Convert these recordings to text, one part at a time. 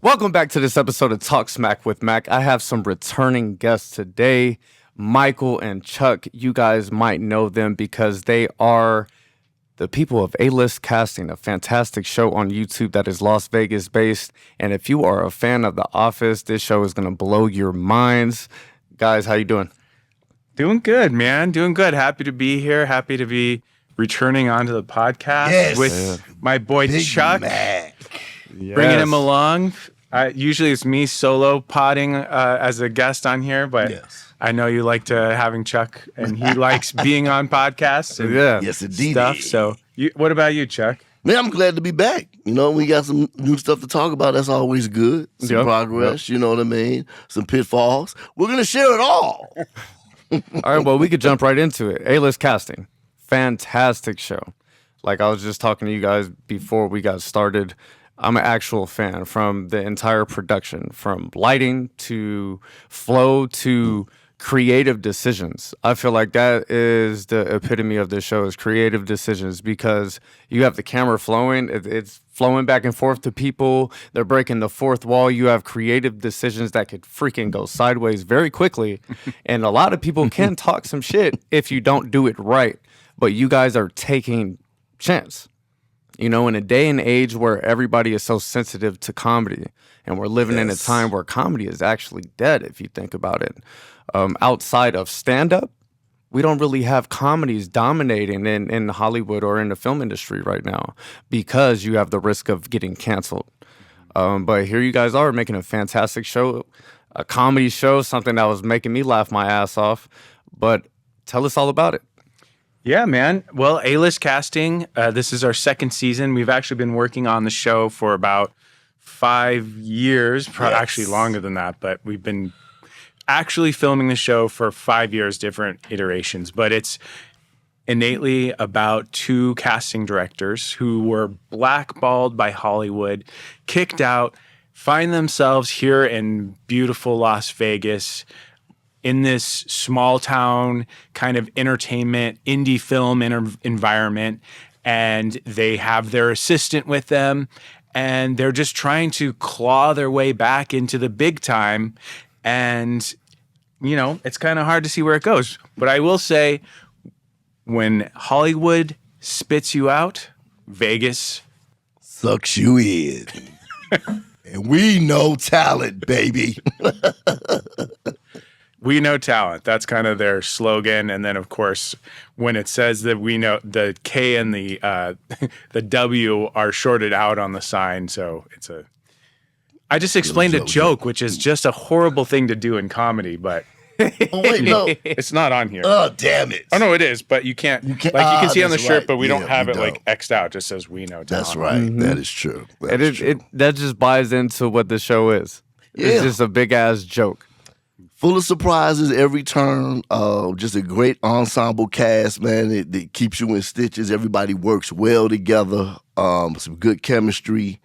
Welcome back to this episode of Talk Smack with Mac. I have some returning guests today, Michael and Chuck. You guys might know them because they are the people of ListCasting, a fantastic show on YouTube that is Las Vegas based. And if you are a fan of The Office, this show is going to blow your minds. Guys, how you doing? Doing good, man. Doing good. Happy to be here. Happy to be returning onto the podcast with my boy Big Chuck. Mac. Yes. Bringing him along. Usually it's me solo potting as a guest on here, but I know you like having Chuck, and he likes being on podcasts and Yes, indeed. stuff. So, what about you, Chuck? Man, I'm glad to be back. You know, we got some new stuff to talk about. That's always good. Some progress, you know what I mean? Some pitfalls. We're going to share it all. All right, well, we could jump right into it. ListCasting, fantastic show. Like I was just talking to you guys before we got started. I'm an actual fan from the entire production, from lighting to flow to creative decisions. I feel like that is the epitome of this show, is creative decisions, because you have the camera flowing. It's flowing back and forth to people. They're breaking the fourth wall. You have creative decisions that could freaking go sideways very quickly. And a lot of people can talk some shit if you don't do it right. But you guys are taking chance. You know, in a day and age where everybody is so sensitive to comedy, and we're living in a time where comedy is actually dead, if you think about it. Outside of stand-up, we don't really have comedies dominating in Hollywood or in the film industry right now because you have the risk of getting canceled. But here you guys are making a fantastic show, a comedy show, something that was making me laugh my ass off. But tell us all about it. Yeah, man. Well, ListCasting, this is our second season. We've actually been working on the show for about 5 years, actually longer than that, but we've been actually filming the show for 5 years, different iterations. But it's innately about two casting directors who were blackballed by Hollywood, kicked out, find themselves here in beautiful Las Vegas, in this small town kind of entertainment, indie film environment, and they have their assistant with them, and they're just trying to claw their way back into the big time. And, you know, it's kind of hard to see where it goes. But I will say, when Hollywood spits you out, Vegas Sucks you in. And we know talent, baby. We know talent. That's kind of their slogan. And then, of course, when it says that we know, the K and the the W are shorted out on the sign. So it's a. I just explained a joke, which is just a horrible thing to do in comedy, but. Oh, wait, no. It's not on here. Oh, damn it. Oh, no, it is, but you can't. Like, you can see on the shirt, but we don't have it, don't. like, X'd out. It just says we know talent. That's right. Mm-hmm. That is true. That just buys into what the show is. It's just a big-ass joke. Full of surprises every turn. Just a great ensemble cast, man. It keeps you in stitches. Everybody works well together. Some good chemistry.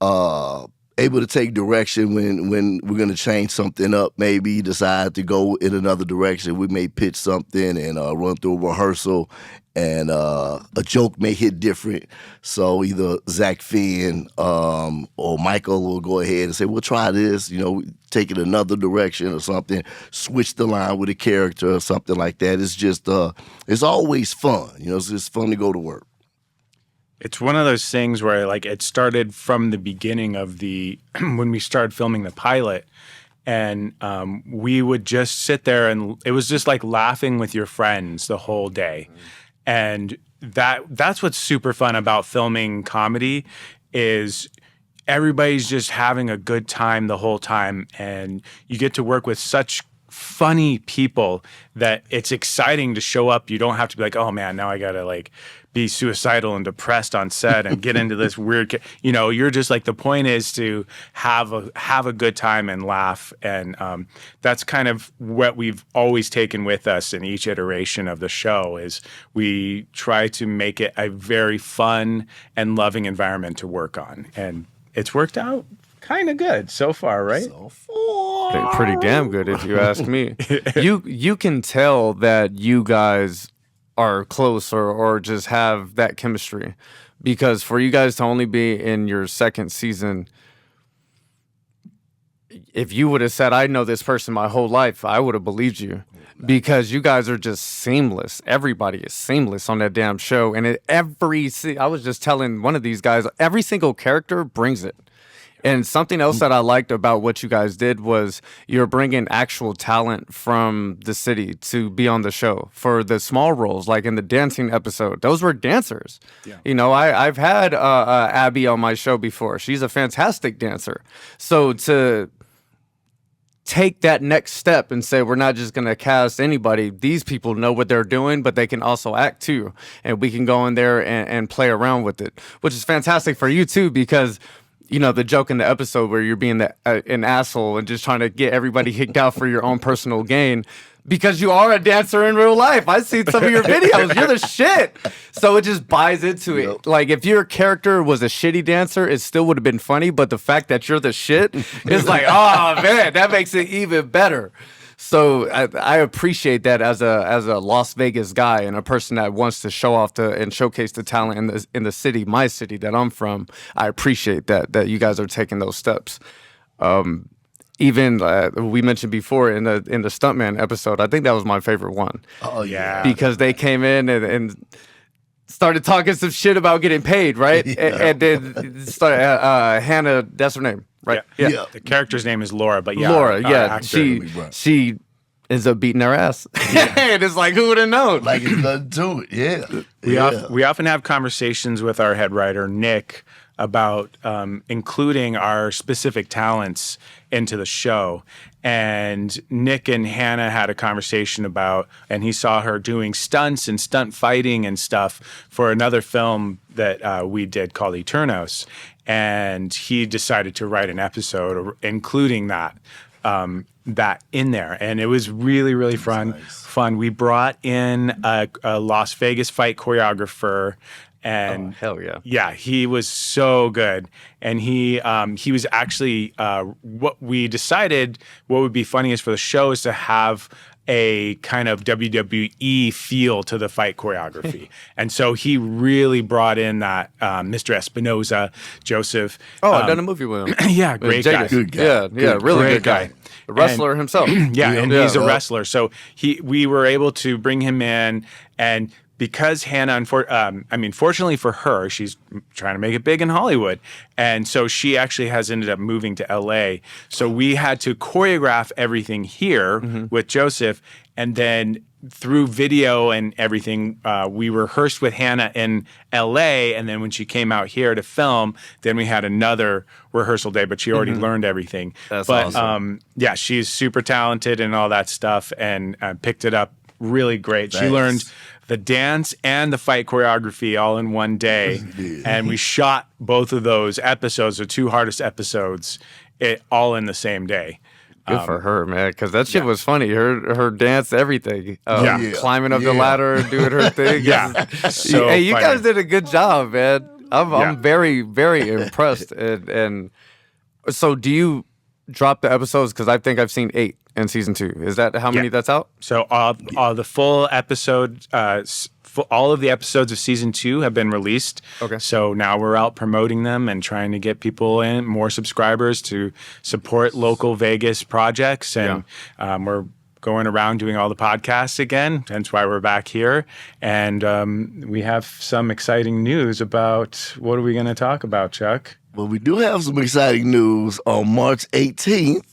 Able to take direction when we're going to change something up, maybe decide to go in another direction. We may pitch something and run through a rehearsal, and a joke may hit different. So either Zach Finn or Michael will go ahead and say, we'll try this, you know, take it another direction or something, switch the line with a character or something like that. It's just, it's always fun. You know, it's just fun to go to work. It's one of those things where, like, it started from the beginning of when we started filming the pilot, and we would just sit there, and it was just like laughing with your friends the whole day. And that's what's super fun about filming comedy, is everybody's just having a good time the whole time, and you get to work with such funny people that it's exciting to show up. You don't have to be like, oh man, now I gotta like be suicidal and depressed on set and get into this weird, you know, you're just like, the point is to have a good time and laugh. And that's kind of what we've always taken with us in each iteration of the show, is we try to make it a very fun and loving environment to work on. And it's worked out kind of good so far, right? So far. Pretty damn good, if you ask me. You can tell that you guys are close or just have that chemistry, because for you guys to only be in your second season, if you would have said, I know this person my whole life, I would have believed you, because you guys are just seamless. Everybody is seamless on that damn show. And I was just telling one of these guys, every single character brings it. And something else that I liked about what you guys did was you're bringing actual talent from the city to be on the show for the small roles, like in the dancing episode. Those were dancers. Yeah. You know, I've had Abby on my show before. She's a fantastic dancer. So to take that next step and say, we're not just going to cast anybody. These people know what they're doing, but they can also act too. And we can go in there and play around with it, which is fantastic for you too, because you know, the joke in the episode where you're being an asshole and just trying to get everybody kicked out for your own personal gain, because you are a dancer in real life. I've seen some of your videos. You're the shit. So it just buys into it. Yep. Like, if your character was a shitty dancer, it still would have been funny. But the fact that you're the shit is like, oh, man, that makes it even better. So I appreciate that as a Las Vegas guy and a person that wants to show off and showcase the talent in the city, my city that I'm from. I appreciate that you guys are taking those steps. Even we mentioned before in the Stuntman episode, I think that was my favorite one. Oh yeah, because they came in and started talking some shit about getting paid, right? And then started Hannah. That's her name. Right. Yeah. The character's name is Laura, but Laura. Yeah. She ends up beating their ass. Yeah. And it's like, who would have known? Like, it's nothing to it. Yeah. We often have conversations with our head writer, Nick, about including our specific talents into the show. And Nick and Hannah had a conversation about, and he saw her doing stunts and stunt fighting and stuff for another film that we did called Eternos. And he decided to write an episode including that in there. And it was really, really fun. We brought in a Las Vegas fight choreographer. And hell yeah. Yeah, he was so good. And he was actually what we decided what would be funniest for the show is to have a kind of WWE feel to the fight choreography. And so he really brought in that Mr. Espinoza, Joseph. Oh, I've done a movie with him. Yeah, great guy. Good guy. Yeah, really good guy. A wrestler himself. And he's a wrestler. So we were able to bring him in, and because Hannah, fortunately for her, she's trying to make it big in Hollywood. And so she actually has ended up moving to LA. So we had to choreograph everything here with Joseph. And then through video and everything, we rehearsed with Hannah in LA. And then when she came out here to film, then we had another rehearsal day, but she already learned everything. That's awesome. Yeah, she's super talented and all that stuff, and picked it up really great. Thanks. She learned the dance and the fight choreography all in one day. And we shot both of those episodes, the two hardest episodes, all in the same day. Good for her, man, because that shit was funny. Her dance, everything. Climbing up the ladder, doing her thing. So hey, you guys did a good job, man. I'm very, very impressed. And so do you drop the episodes? Because I think I've seen 8 in season 2. Is that how many that's out? So the full episode, all of the episodes of season 2 have been released. Okay. So now we're out promoting them and trying to get people in, more subscribers to support local Vegas projects. And we're going around doing all the podcasts again. Hence why we're back here. And we have some exciting news about, what are we going to talk about, Chuck? Well, we do have some exciting news. On March 18th,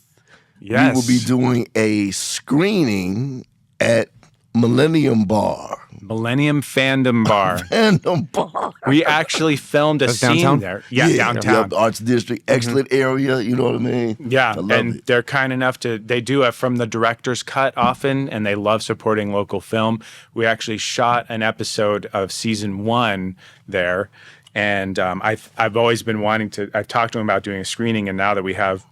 we will be doing a screening at Millennium Bar. Millennium Fandom Bar. Fandom Bar. We actually filmed a scene downtown? there. Yeah, downtown. Yeah, the Arts District, excellent area, you know what I mean? Yeah, I love and it. they're kind enough they do a from the director's cut often, and they love supporting local film. We actually shot an episode of season 1 there, and I've always been I've talked to him about doing a screening, and now that we have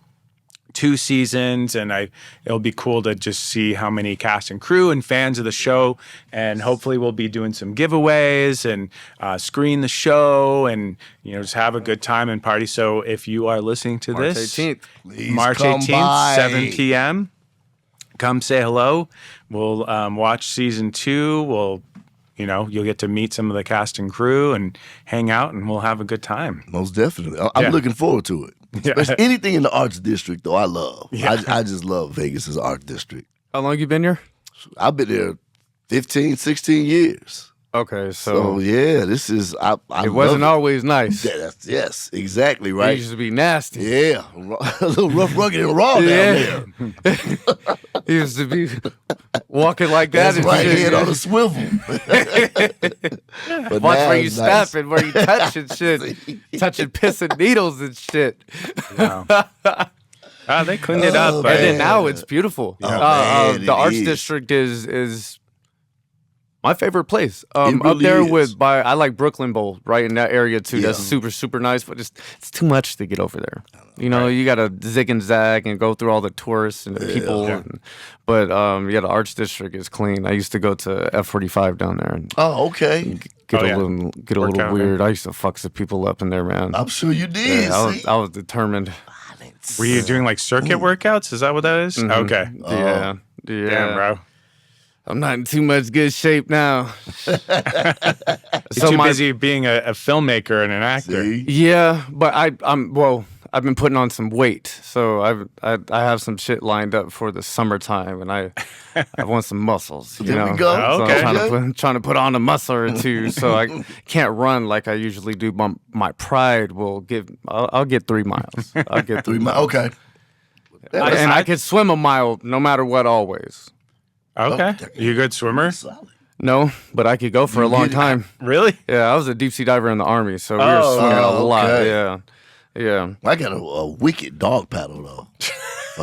2 seasons, and it'll be cool to just see how many cast and crew and fans of the show, and hopefully we'll be doing some giveaways and screen the show, and just have a good time and party. So if you are listening to March this, 18th. March 18th, 7 p.m., come say hello. We'll watch season 2. You'll get to meet some of the cast and crew and hang out, and we'll have a good time. Most definitely. I'm looking forward to it. Especially anything in the arts district, though, I love. I just love Vegas' art district. How long you been here? I've been there 15, 16 years. Okay, so yeah, this is I it wasn't always nice. Yes, exactly right. It used to be nasty. Yeah, a little rough, rugged, and raw down there. He used to be walking like that. That's right, head on a swivel. But watch now where you it's nice. snapping, where you touching shit, touching piss and needles and shit. Wow. They cleaned it up, but And then now it's beautiful. man, The it Arts is. District is my favorite place. Up really there is. I like Brooklyn Bowl, right in that area too. That's Yeah. super, super nice, but it's too much to get over there. You know, you gotta zig and zag and go through all the tourists and the people. But the Arts District is clean. I used to go to F45 down there and Oh, okay. get Oh, a yeah. little Work out weird. I used to fuck some people up in there, man. I'm sure you did. Yeah, see? I was determined. were you doing like circuit workouts? Is that what that is? Okay. Yeah. Damn, bro. I'm not in too much good shape now. You're too busy being a filmmaker and an actor. See? Yeah, but I've been putting on some weight, so I have some shit lined up for the summertime, and I want some muscles. You There know? we go. So Okay. I'm trying to put on a muscle or two, so I can't run like I usually do. But my pride will give. I'll get 3 miles. I'll get 3 miles. Okay. And I can swim a mile no matter what, always. Okay. You a good swimmer? Solid. No, but I could go for a long time. Really? Yeah, I was a deep sea diver in the Army, so we were Oh, swimming a lot. okay. Yeah. I got a wicked dog paddle, though.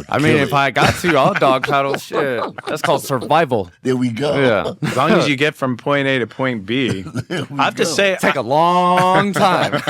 I mean, if I got to, I'll dog paddle. Shit, that's called survival. There we go. Yeah, As long as you get from point A to point B. I have to say, take a long time.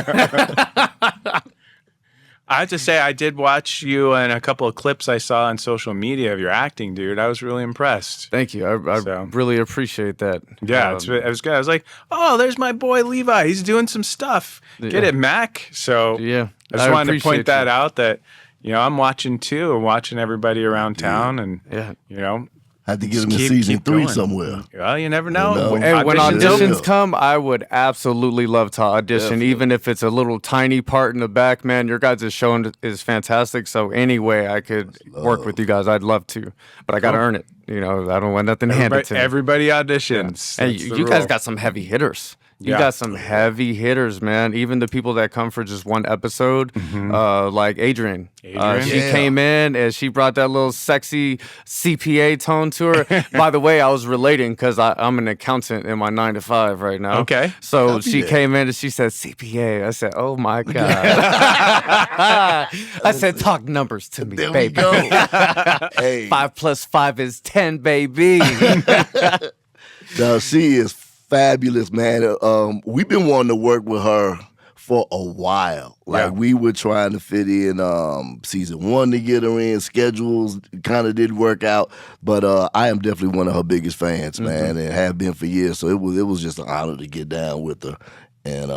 I have to say, I did watch you in a couple of clips I saw on social media of your acting, dude. I was really impressed. Thank you. I So- really appreciate that. Yeah, it was good. I was like, oh, there's my boy Levi. He's doing some stuff. Get Yeah. it, Mac? So Yeah, I just wanted to appreciate point that you. out that, I'm watching too. I'm watching everybody around town and, Yeah. Had to get him in Keep season 3 going. somewhere. well, you never know. know. And when Auditions. auditions come, I would absolutely love to audition, Definitely. even if it's a little tiny part in the back. Man, your guys' show is fantastic. So any way I could work with you guys, I'd love to. But I got to earn it. I don't want nothing handed to me. Everybody auditions. And That's the you guys rule. got some heavy hitters. You Yeah. got some heavy hitters, man. Even the people that come for just one episode, like Adrian. Adrian? She Yeah. came in and she brought that little sexy CPA tone to her. By the way, I was relating because I'm an accountant in my 9 to 5 right now. Okay. So Copy she that. came in and she said CPA. I said, oh my God. I said, talk numbers to me, There baby. we go. Hey, 5 plus 5 is 10, baby. no, she is fabulous, man. We've been wanting to work with her for a while. Like we were trying to fit in season 1 to get her in. Schedules kind of didn't work out, but I am definitely one of her biggest fans, man, and have been for years. So it was just an honor to get down with her. And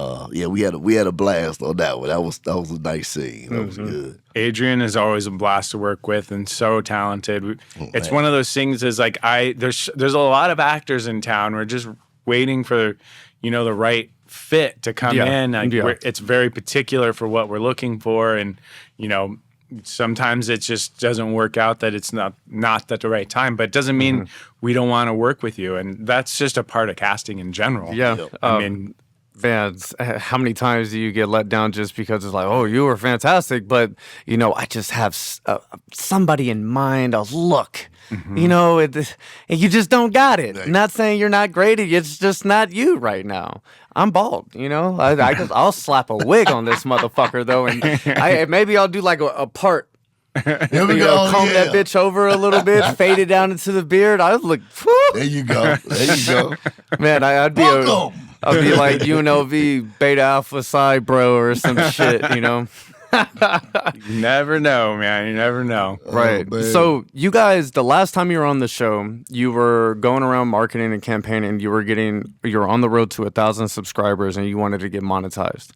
we had a blast on that one. That was a nice scene. That was good. Adrian is always a blast to work with and so talented. It's one of those things is like there's a lot of actors in town. We're just waiting for the right fit to come in. Like, it's very particular for what we're looking for, and sometimes it just doesn't work out that it's not at the right time. But it doesn't mean we don't want to work with you, and that's just a part of casting in general. Yeah. I mean. Fans, how many times do you get let down just because it's like, oh, you were fantastic, but I just have somebody in mind, a look, and you just don't got it. Right. Not saying you're not great, it's just not you right now. I'm bald, I'll slap a wig on this motherfucker though, and maybe I'll do like a part. There we go. Comb that bitch over a little bit, fade it down into the beard. I look, There you go. There you go. man, I'd be Welcome. I'd be like UNLV Beta Alpha Psi bro or some shit, You never know, man. You never know. Right. man. So you guys, the last time you were on the show, you were going around marketing and campaigning. You were on the road to 1,000 subscribers, and you wanted to get monetized.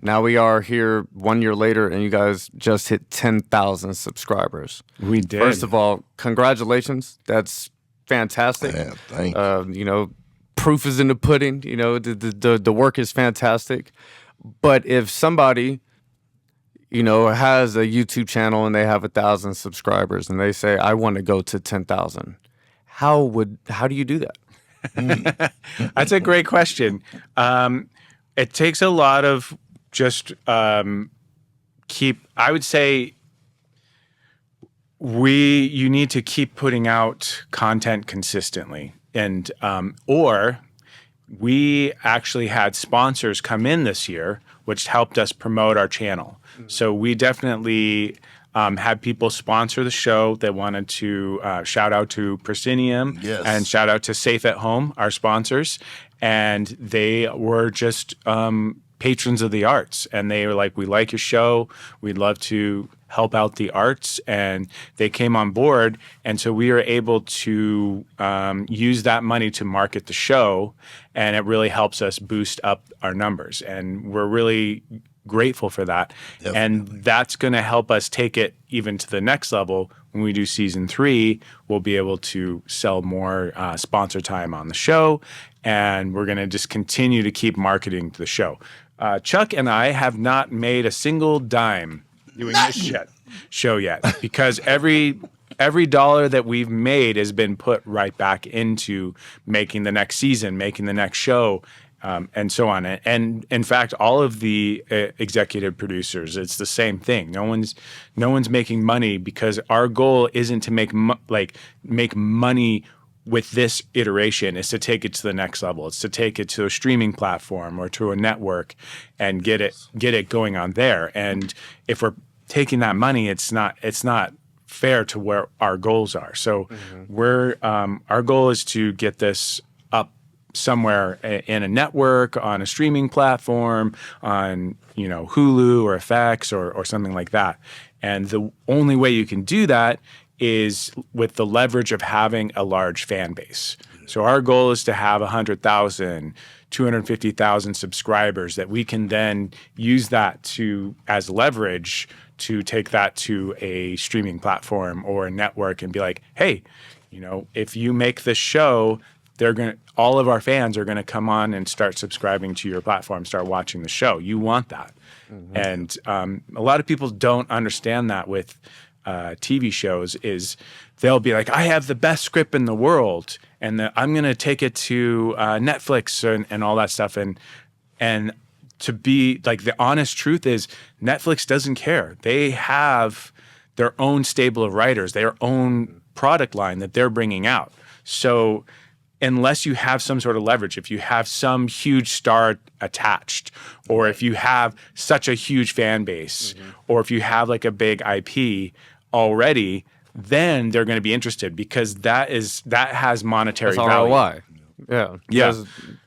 Now we are here 1 year later, and you guys just hit 10,000 subscribers. We did. First of all, congratulations. That's fantastic. Man, thank you. Proof is in the pudding. The work is fantastic. But if somebody has a YouTube channel and they have 1,000 subscribers and they say, I want to go to 10,000. How do you do that? That's a great question. It takes a lot of just I would say you need to keep putting out content consistently. And or we actually had sponsors come in this year, which helped us promote our channel. So we definitely had people sponsor the show that wanted to shout out to Proscenium and shout out to Safe at Home, our sponsors. And they were just patrons of the arts. And they were like, we like your show. We'd love to help out the arts. And they came on board. And so we were able to use that money to market the show. And it really helps us boost up our numbers. And we're really grateful for that. Definitely. And that's going to help us take it even to the next level. When we do season 3, we'll be able to sell more sponsor time on the show. And we're going to just continue to keep marketing the show. Chuck and I have not made a single dime doing this show yet, because every dollar that we've made has been put right back into making the next season, making the next show, and so on. And in fact, all of the executive producers, it's the same thing. No one's making money, because our goal isn't to make money with this iteration. Is to take it to the next level. It's to take it to a streaming platform or to a network and get it going on there. And if we're taking that money, it's not fair to where our goals are. So our goal is to get this up somewhere in a network, on a streaming platform, on Hulu or FX or something like that. And the only way you can do that is with the leverage of having a large fan base. So our goal is to have 100,000, 250,000 subscribers that we can then use that as leverage to take that to a streaming platform or a network and be like, hey, if you make this show, all of our fans are gonna come on and start subscribing to your platform, start watching the show. You want that. And a lot of people don't understand that with TV shows. Is they'll be like, I have the best script in the world, and I'm going to take it to Netflix and all that stuff. And to be like, the honest truth is Netflix doesn't care. They have their own stable of writers, their own product line that they're bringing out. So unless you have some sort of leverage, if you have some huge star attached, or if you have such a huge fan base, or if you have like a big IP already, then they're going to be interested, because that has monetary value. ROI. Yeah. Yeah.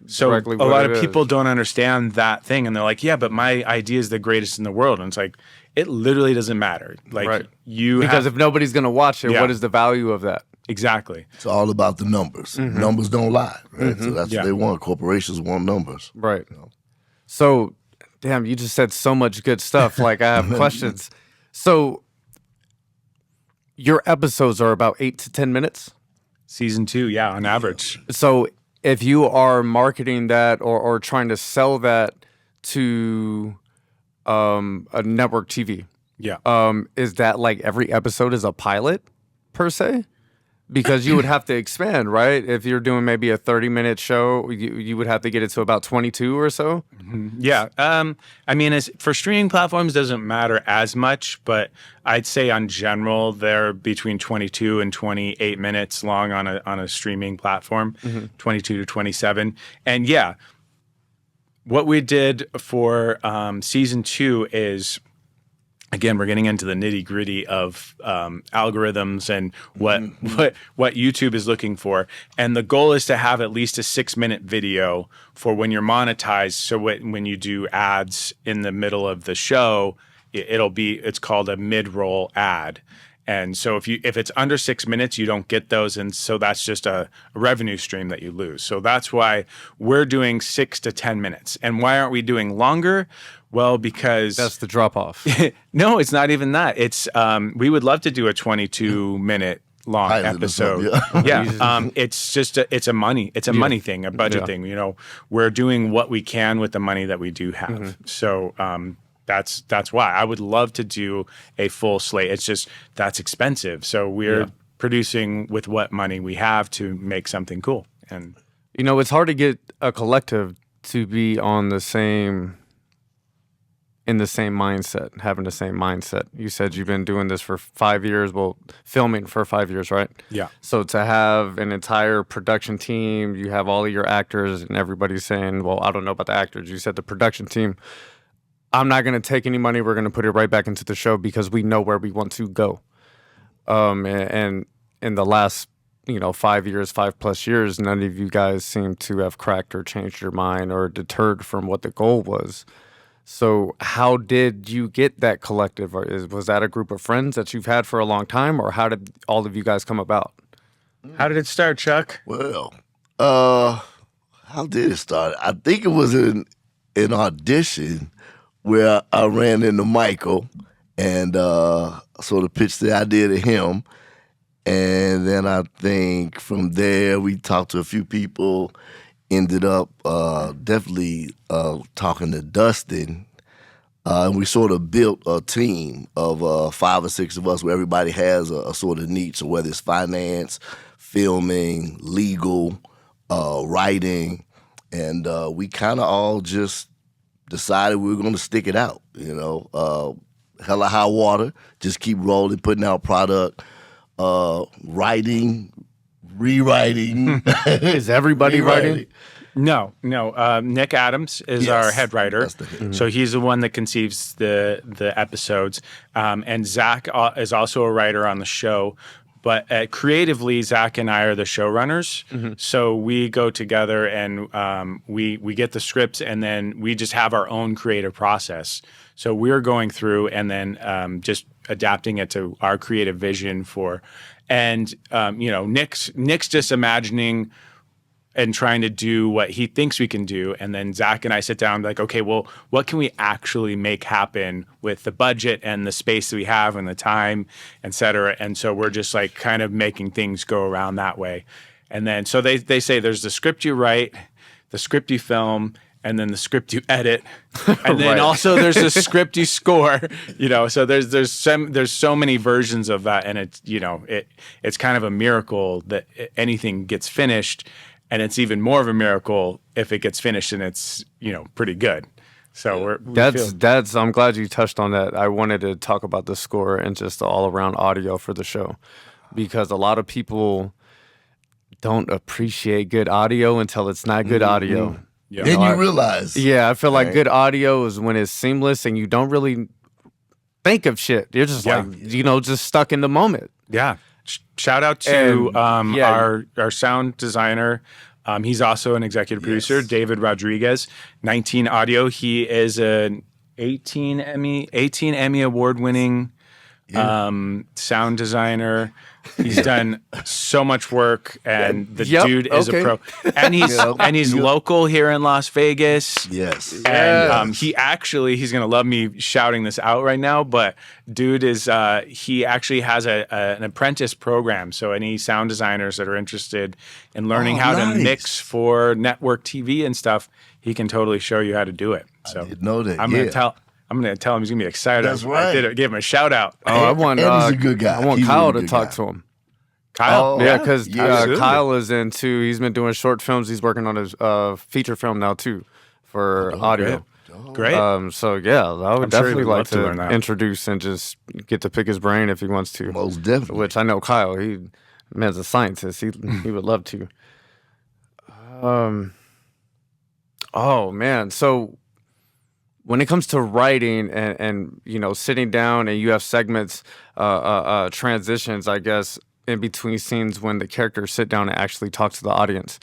So a lot of people don't understand that thing, and they're like, yeah, but my idea is the greatest in the world. And it's like, it literally doesn't matter. Like because if nobody's going to watch it, what is the value of that? Exactly. It's all about the numbers. Numbers don't lie, right? So that's what they want. Corporations want numbers. Right. So, damn, you just said so much good stuff. Like, I have questions. So, your episodes are about 8 to 10 minutes? Season 2, yeah, on average. So, if you are marketing that or trying to sell that to a network TV, is that like every episode is a pilot, per se? Because you would have to expand, right? If you're doing maybe a 30-minute show, you would have to get it to about 22 or so. Yeah. I mean, for streaming platforms, doesn't matter as much, but I'd say on general, they're between 22 and 28 minutes long on a streaming platform, 22 to 27. And yeah, what we did for season 2 is, again, we're getting into the nitty gritty of algorithms and what YouTube is looking for. And the goal is to have at least a 6-minute video for when you're monetized. So when you do ads in the middle of the show, it's called a mid-roll ad. And so if it's under 6 minutes, you don't get those. And so that's just a revenue stream that you lose. So that's why we're doing 6 to 10 minutes. And why aren't we doing longer? Well, because that's the drop off. No, it's not even that. It's we would love to do a 22-minute long episode. It's just it's a money thing, a budget thing. We're doing what we can with the money that we do have. So that's why I would love to do a full slate. It's just that's expensive. So we're producing with what money we have to make something cool. And it's hard to get a collective to be on in the same mindset, having the same mindset. You said you've been doing this for 5 years, filming for 5 years, right? Yeah. So to have an entire production team, you have all of your actors and everybody's saying, well, I don't know about the actors. You said the production team, I'm not going to take any money. We're going to put it right back into the show because we know where we want to go. And in the last 5 years, 5+ years, none of you guys seem to have cracked or changed your mind or deterred from what the goal was. So how did you get that collective? Was that a group of friends that you've had for a long time, or how did all of you guys come about? How did it start, Chuck? Well, how did it start? I think it was an audition where I ran into Michael and sort of pitched the idea to him. And then I think from there we talked to a few people, ended up definitely talking to Dustin. And we sort of built a team of 5 or 6 of us where everybody has a sort of niche. So whether it's finance, filming, legal, writing, and we kind of all just decided we were going to stick it out, hella high water, just keep rolling, putting out product, writing, rewriting. Is everybody writing? No. Nick Adams is our head writer. So he's the one that conceives the episodes. And Zach is also a writer on the show. But creatively, Zach and I are the showrunners. So we go together and we get the scripts, and then we just have our own creative process. So we're going through and then just adapting it to our creative vision Nick's just imagining and trying to do what he thinks we can do. And then Zach and I sit down like, okay, well, what can we actually make happen with the budget and the space that we have and the time, et cetera? And so we're just like kind of making things go around that way. And then, so they say there's the script you write, the script you film, and then the script you edit. And then also there's the script you score, so there's so many versions of that. And it's kind of a miracle that anything gets finished. And it's even more of a miracle if it gets finished and it's, pretty good. So I'm glad you touched on that. I wanted to talk about the score and just the all around audio for the show, because a lot of people don't appreciate good audio until it's not good audio. Yeah. Then you realize. Yeah, I feel like good audio is when it's seamless and you don't really think of shit. You're just just stuck in the moment. Yeah. Shout out to our sound designer. He's also an executive producer, David Rodriguez, 19 Audio. He is an 18 Emmy award-winning sound designer. He's done so much work, and the dude is a pro. And he's local here in Las Vegas. Yes. And he's gonna love me shouting this out right now, but dude is he actually has an apprentice program. So any sound designers that are interested in learning how to mix for network TV and stuff, he can totally show you how to do it. So I didn't know that. I'm gonna tell him he's gonna be excited. That's right. I gave him a shout out. I want Ed's a good guy. I want Kyle to talk to him. Kyle? Because Kyle is he's been doing short films. He's working on his feature film now too for audio. Great. I would definitely like to introduce and just get to pick his brain if he wants to. Most definitely. Which I know Kyle, man's a scientist. He would love to. Oh man. So when it comes to writing and sitting down and you have segments, transitions, I guess, in between scenes when the characters sit down and actually talk to the audience,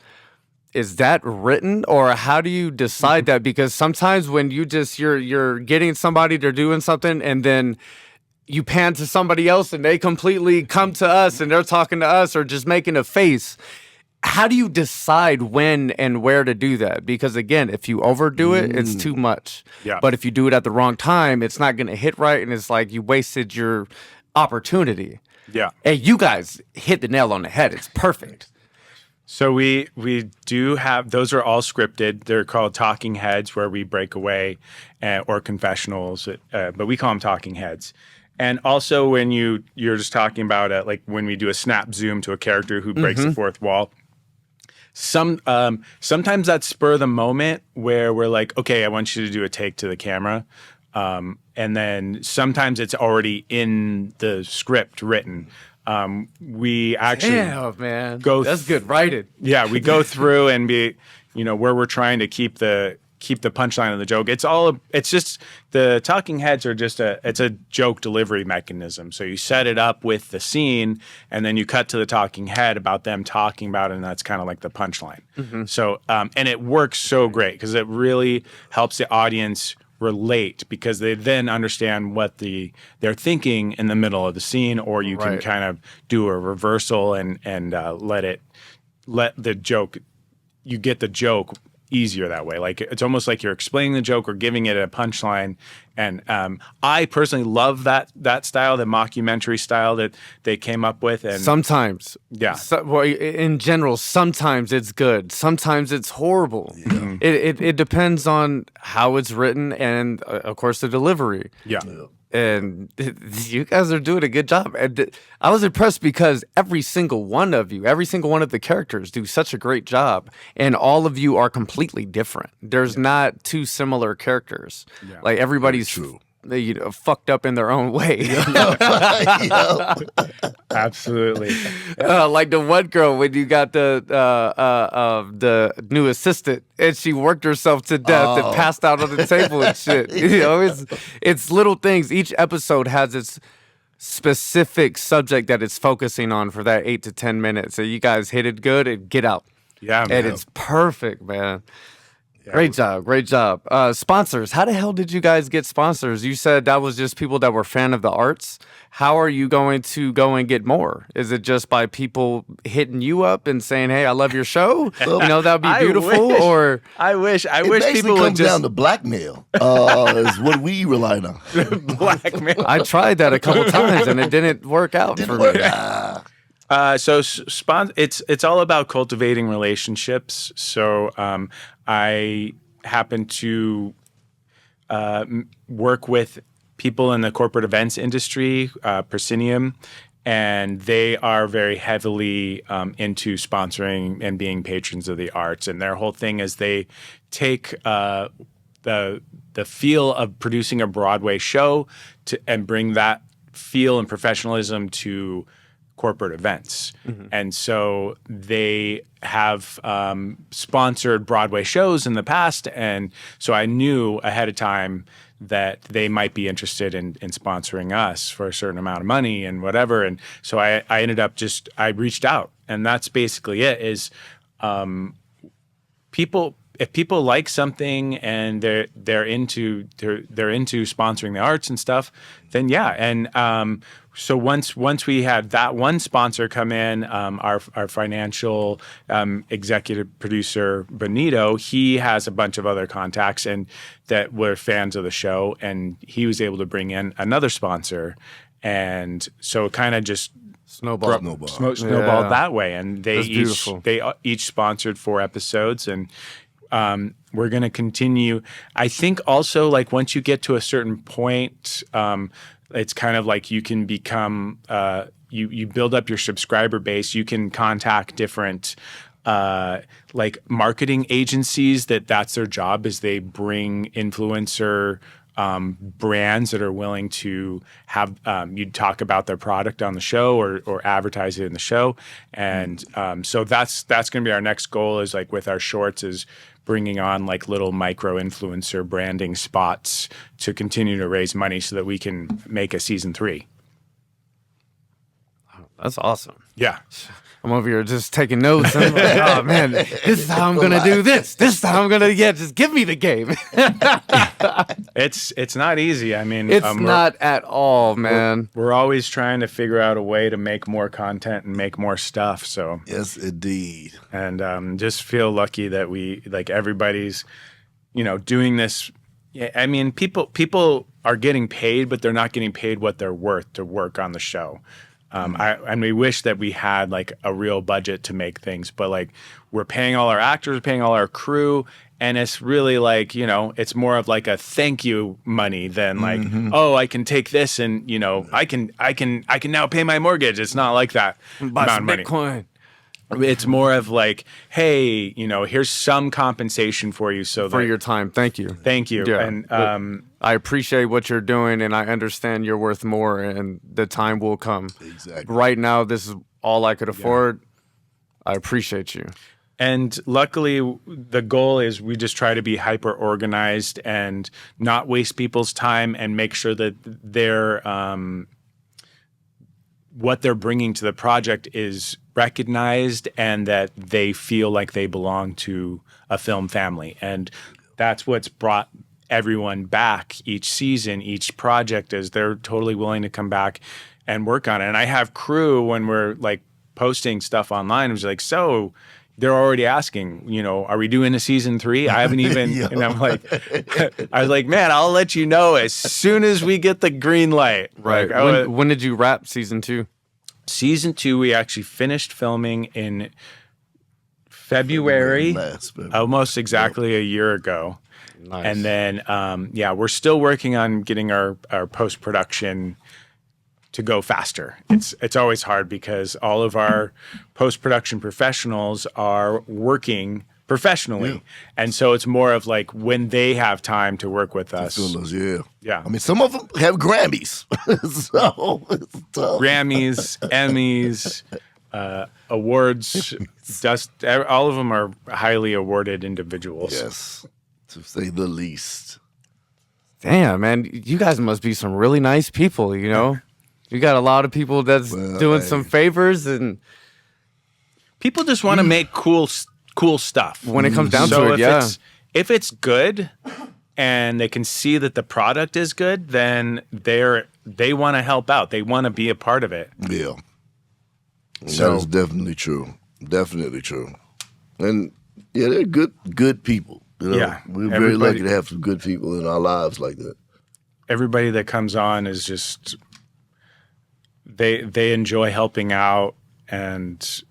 is that written, or how do you decide that? Because sometimes when you're getting somebody, they're doing something, and then you pan to somebody else and they completely come to us and they're talking to us or just making a face. How do you decide when and where to do that? Because again, if you overdo it, it's too much. Yeah. But if you do it at the wrong time, it's not going to hit right, and it's like you wasted your opportunity. Yeah. Hey, you guys hit the nail on the head. It's perfect. So we do have, those are all scripted. They're called talking heads, where we break away, or confessionals, but we call them talking heads. And also when you're just talking about like when we do a snap zoom to a character who breaks the fourth wall, sometimes that's spur of the moment where we're like, okay, I want you to do a take to the camera. And then sometimes it's already in the script written. We actually man, go that's good writing. Yeah, we go through and where we're trying to keep the punchline of the joke. It's just the talking heads are just it's a joke delivery mechanism. So you set it up with the scene, and then you cut to the talking head about them talking about it, and that's kind of like the punchline. So and it works so great because it really helps the audience relate, because they then understand what they're thinking in the middle of the scene, or you can kind of do a reversal and let the joke, you get the joke easier that way. Like it's almost like you're explaining the joke or giving it a punchline. And I personally love that style, the mockumentary style that they came up with. And sometimes, yeah, in general, sometimes it's good, sometimes it's horrible. It depends on how it's written and, of course, the delivery. Yeah. And you guys are doing a good job. And I was impressed because every single one of the characters do such a great job. And all of you are completely different. There's not two similar characters. Yeah. Like everybody's fucked up in their own way. Absolutely. Like the one girl when you got the new assistant and she worked herself to death and passed out on the table and shit. It's little things. Each episode has its specific subject that it's focusing on for that 8 to 10 minutes. So you guys hit it good and get out. Yeah, man. And it's perfect, man. Great job. Sponsors. How the hell did you guys get sponsors? You said that was just people that were fan of the arts. How are you going to go and get more? Is it just by people hitting you up and saying, "Hey, I love your show"? That'd be beautiful. I wish people would just down to blackmail. Is what we relied on. Blackmail. I tried that a couple times and it didn't work out for me. It's all about cultivating relationships. So I happen to work with people in the corporate events industry, Proscenium, and they are very heavily into sponsoring and being patrons of the arts. And their whole thing is they take the feel of producing a Broadway show and bring that feel and professionalism to corporate events. And so they have sponsored Broadway shows in the past. And so I knew ahead of time that they might be interested in sponsoring us for a certain amount of money and whatever. And so I ended up I reached out. And that's basically it, is if people like something and they're into sponsoring the arts and stuff, then yeah. And so once we had that one sponsor come in, our financial executive producer Benito, he has a bunch of other contacts and that were fans of the show, and he was able to bring in another sponsor, and so it kind of just snowballed that way. And they each sponsored 4 episodes, and we're going to continue. I think also, like, once you get to a certain point, it's kind of like you can become, you build up your subscriber base. You can contact different like marketing agencies that's their job, is they bring influencer brands that are willing to have you talk about their product on the show or advertise it in the show. And so that's going to be our next goal, is like with our shorts, is bringing on like little micro influencer branding spots to continue to raise money so that we can make a season 3. That's awesome. Yeah. I'm over here just taking notes. I'm like, oh man, this is how I'm gonna do this. This is how I'm gonna just give me the game. It's not easy. I mean, it's not at all, man. We're always trying to figure out a way to make more content and make more stuff. So yes, indeed. And just feel lucky that everybody's, doing this. I mean, people are getting paid, but they're not getting paid what they're worth to work on the show. And we wish that we had like a real budget to make things, but like we're paying all our actors, paying all our crew, and it's really like, it's more of like a thank you money than like, oh, I can take this and I can now pay my mortgage. It's not like that Buy amount some of money. Bitcoin. It's more of like, hey, here's some compensation for you, so For that, your time. Thank you. thank you. Yeah. And I appreciate what you're doing, and I understand you're worth more, and the time will come. Exactly. Right now, this is all I could afford. I appreciate you. And luckily, the goal is we just try to be hyper organized and not waste people's time and make sure that what they're bringing to the project is recognized and that they feel like they belong to a film family. And that's what's brought everyone back each season, each project, is they're totally willing to come back and work on it. And I have crew when we're like posting stuff online, it's like, so they're already asking, are we doing a season 3? I haven't even, and I'm like, I was like, man, I'll let you know as soon as we get the green light. Right. Like, When did you wrap season 2? Season 2, we actually finished filming in February, almost exactly a year ago. Nice. And then, we're still working on getting our post-production to go faster. It's always hard because all of our post-production professionals are working professionally. And so it's more of like when they have time to work with us. I mean, some of them have Grammys. So it's tough. Grammys, Emmys, awards, all of them are highly awarded individuals. Yes, to say the least. Damn, man, you guys must be some really nice people, You got a lot of people that's doing some favors, and people just want to make cool stuff. When it comes down to it, if it's good and they can see that the product is good, then they want to help out. They want to be a part of it. Yeah. That is definitely true. Definitely true. And they're good people. Yeah. We're very lucky to have some good people in our lives like that. Everybody that comes on is just they enjoy helping out and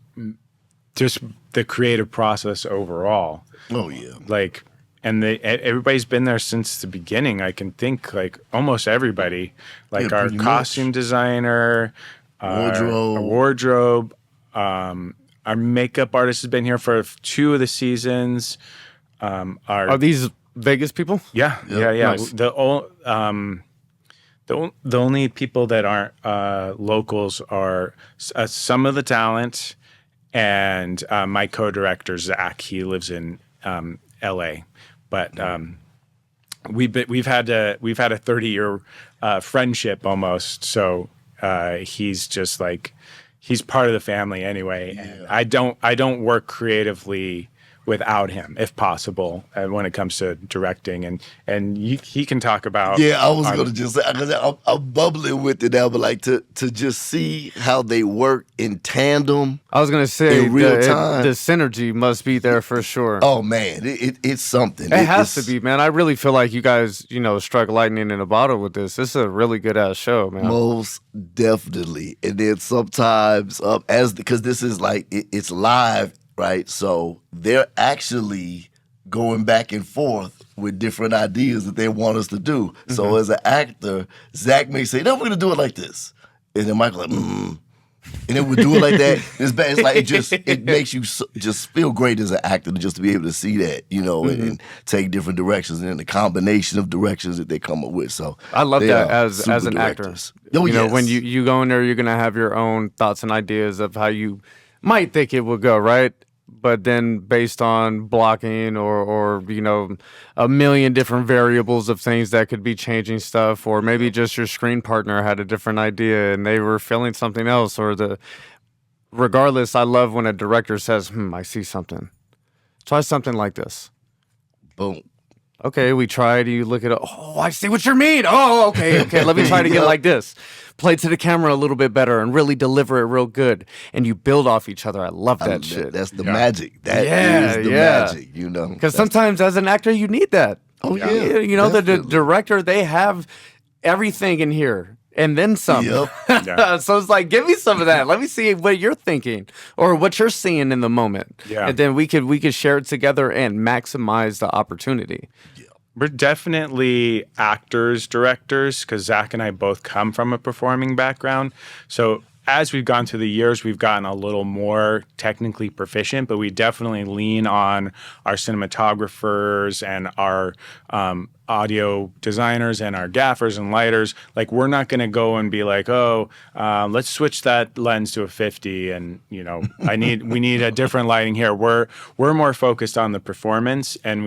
just the creative process overall. Oh yeah. Like, and everybody's been there since the beginning. I can think like almost everybody, like our costume designer, our wardrobe, our makeup artist has been here for 2 of the seasons. Are these Vegas people? Yeah. Nice. The only people that aren't locals are some of the talent and my co-director Zach. He lives in L.A. But we've had a 30-year friendship almost. So he's just like he's part of the family anyway. And I don't work creatively without him, if possible, when it comes to directing, and he can talk about. Yeah, I was going to just say, because I'm bubbling with it now, but like to just see how they work in tandem. I was going to say in real time. The synergy must be there for sure. Oh man, it's something. It has to be, man. I really feel like you guys, struck lightning in a bottle with this. This is a really good ass show, man. Most definitely, and then sometimes because this is like it's live. Right, so they're actually going back and forth with different ideas that they want us to do. Mm-hmm. So as an actor, Zach may say, "No, we're gonna do it like this," and then Michael like, and then we do it like that. It's bad. It's like it makes you just feel great as an actor just to be able to see that, and take different directions and then the combination of directions that they come up with. So I love that as an directors. actor. When you go in there, you're gonna have your own thoughts and ideas of how you might think it would go, right? But then based on blocking or a million different variables of things that could be changing stuff, or maybe just your screen partner had a different idea and they were feeling something else, regardless, I love when a director says, I see something. Try something like this. Boom. Okay, we tried. You look at it. Oh, I see what you mean. Oh, okay. Let me try to get like this. Play to the camera a little bit better and really deliver it real good. And you build off each other. I love that shit. That's the magic. That is the magic, Because sometimes as an actor, you need that. Oh, yeah. The director, they have everything in here. and then some. Yep. Yeah. So it's like, give me some of that. Let me see what you're thinking or what you're seeing in the moment. Yeah. And then we could share it together and maximize the opportunity. We're definitely actors, directors, because Zach and I both come from a performing background. So as we've gone through the years, we've gotten a little more technically proficient, but we definitely lean on our cinematographers and our audio designers and our gaffers and lighters. Like, we're not going to go and be like, let's switch that lens to a 50, and we need a different lighting here. We're more focused on the performance, and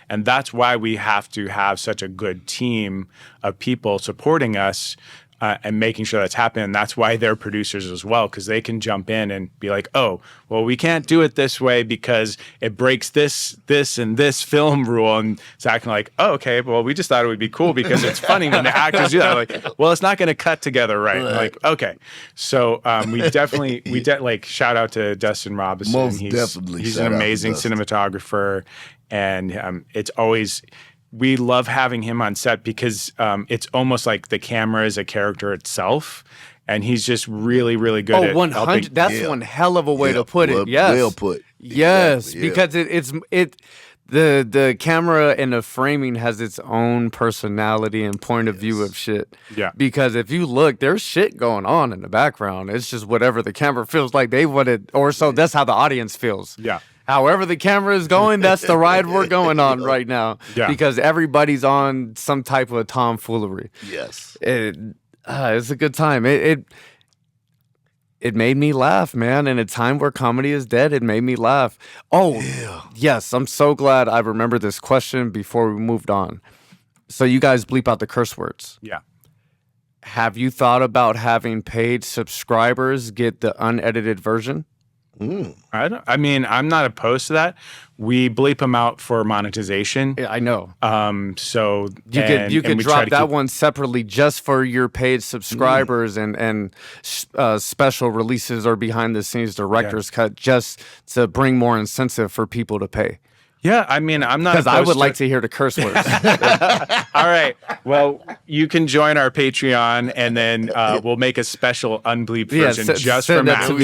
and that's why we have to have such a good team of people supporting us. And making sure that's happening. And that's why they're producers as well, because they can jump in and be like, oh, well, we can't do it this way because it breaks this, and this film rule. And Zach and like, oh, okay, well, we just thought it would be cool because it's funny when the actors do that. Like, well, it's not going to cut together right. Like, okay. So we shout out to Dustin Robinson. Most definitely. He's an amazing cinematographer. And it's always... We love having him on set because it's almost like the camera is a character itself, and he's just really, really good at 100. helping. That's one hell of a way to put it. Yes. Well put. Yes, Exactly, because the camera and the framing has its own personality and point of view of shit. Yeah. Because if you look, there's shit going on in the background. It's just whatever the camera feels like they wanted, or so that's how the audience feels. Yeah. However the camera is going, that's the ride we're going on right now. Yeah. Because everybody's on some type of tomfoolery. Yes. It's a good time. It made me laugh, man. In a time where comedy is dead, it made me laugh. Oh, yes. I'm so glad I remembered this question before we moved on. So you guys bleep out the curse words. Yeah. Have you thought about having paid subscribers get the unedited version? I'm not opposed to that. We bleep them out for monetization. Yeah, I know. So you could drop that one separately just for your paid subscribers and special releases or behind the scenes director's cut, just to bring more incentive for people to pay. Yeah, I'm not, because I would like to hear the curse words. All right. Well, you can join our Patreon, and then we'll make a special unbleeped version just for Mac. There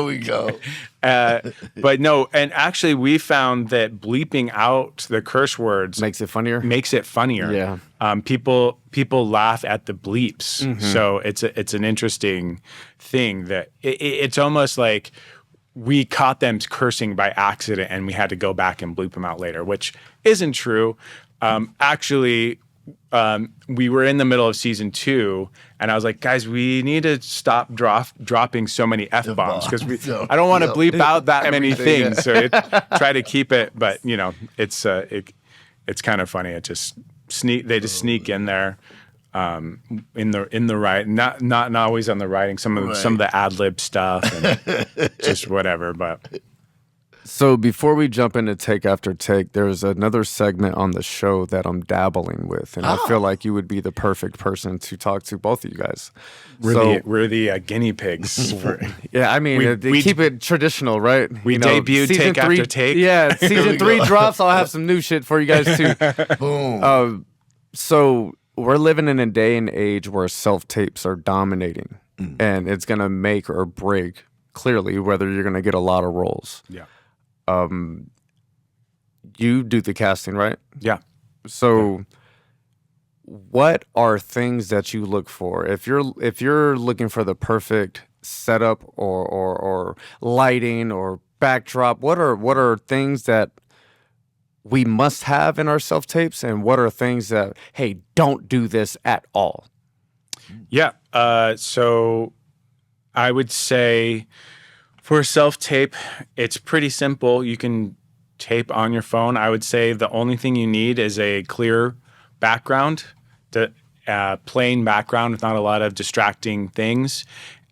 we go. But no, and actually, we found that bleeping out the curse words makes it funnier. Yeah. People laugh at the bleeps, so it's an interesting thing that it's almost like we caught them cursing by accident and we had to go back and bleep them out later, which isn't true. Actually, we were in the middle of season 2 and I was like, guys, we need to stop dropping so many F-bombs because I don't want to bleep out that many things. So try to keep it, but it's kind of funny. It just they just sneak in there. In the writing, not always on the writing, some of the ad-lib stuff and just whatever. But so before we jump into take after take, there's another segment on the show that I'm dabbling with, and I feel like you would be the perfect person to talk to both of you guys. We're the guinea pigs. Yeah, I mean, we keep it traditional, right? We debuted take after take. Yeah, season 3 drops. I'll have some new shit for you guys too. Boom. So we're living in a day and age where self-tapes are dominating, and it's going to make or break, clearly, whether you're going to get a lot of roles. Yeah. You do the casting, right? Yeah. So what are things that you look for? If you're looking for the perfect setup or lighting or backdrop, what are things that we must have in our self-tapes, and what are things that, hey, don't do this at all? Yeah. So I would say for self-tape, it's pretty simple. You can tape on your phone. I would say the only thing you need is a clear background, the plain background with not a lot of distracting things,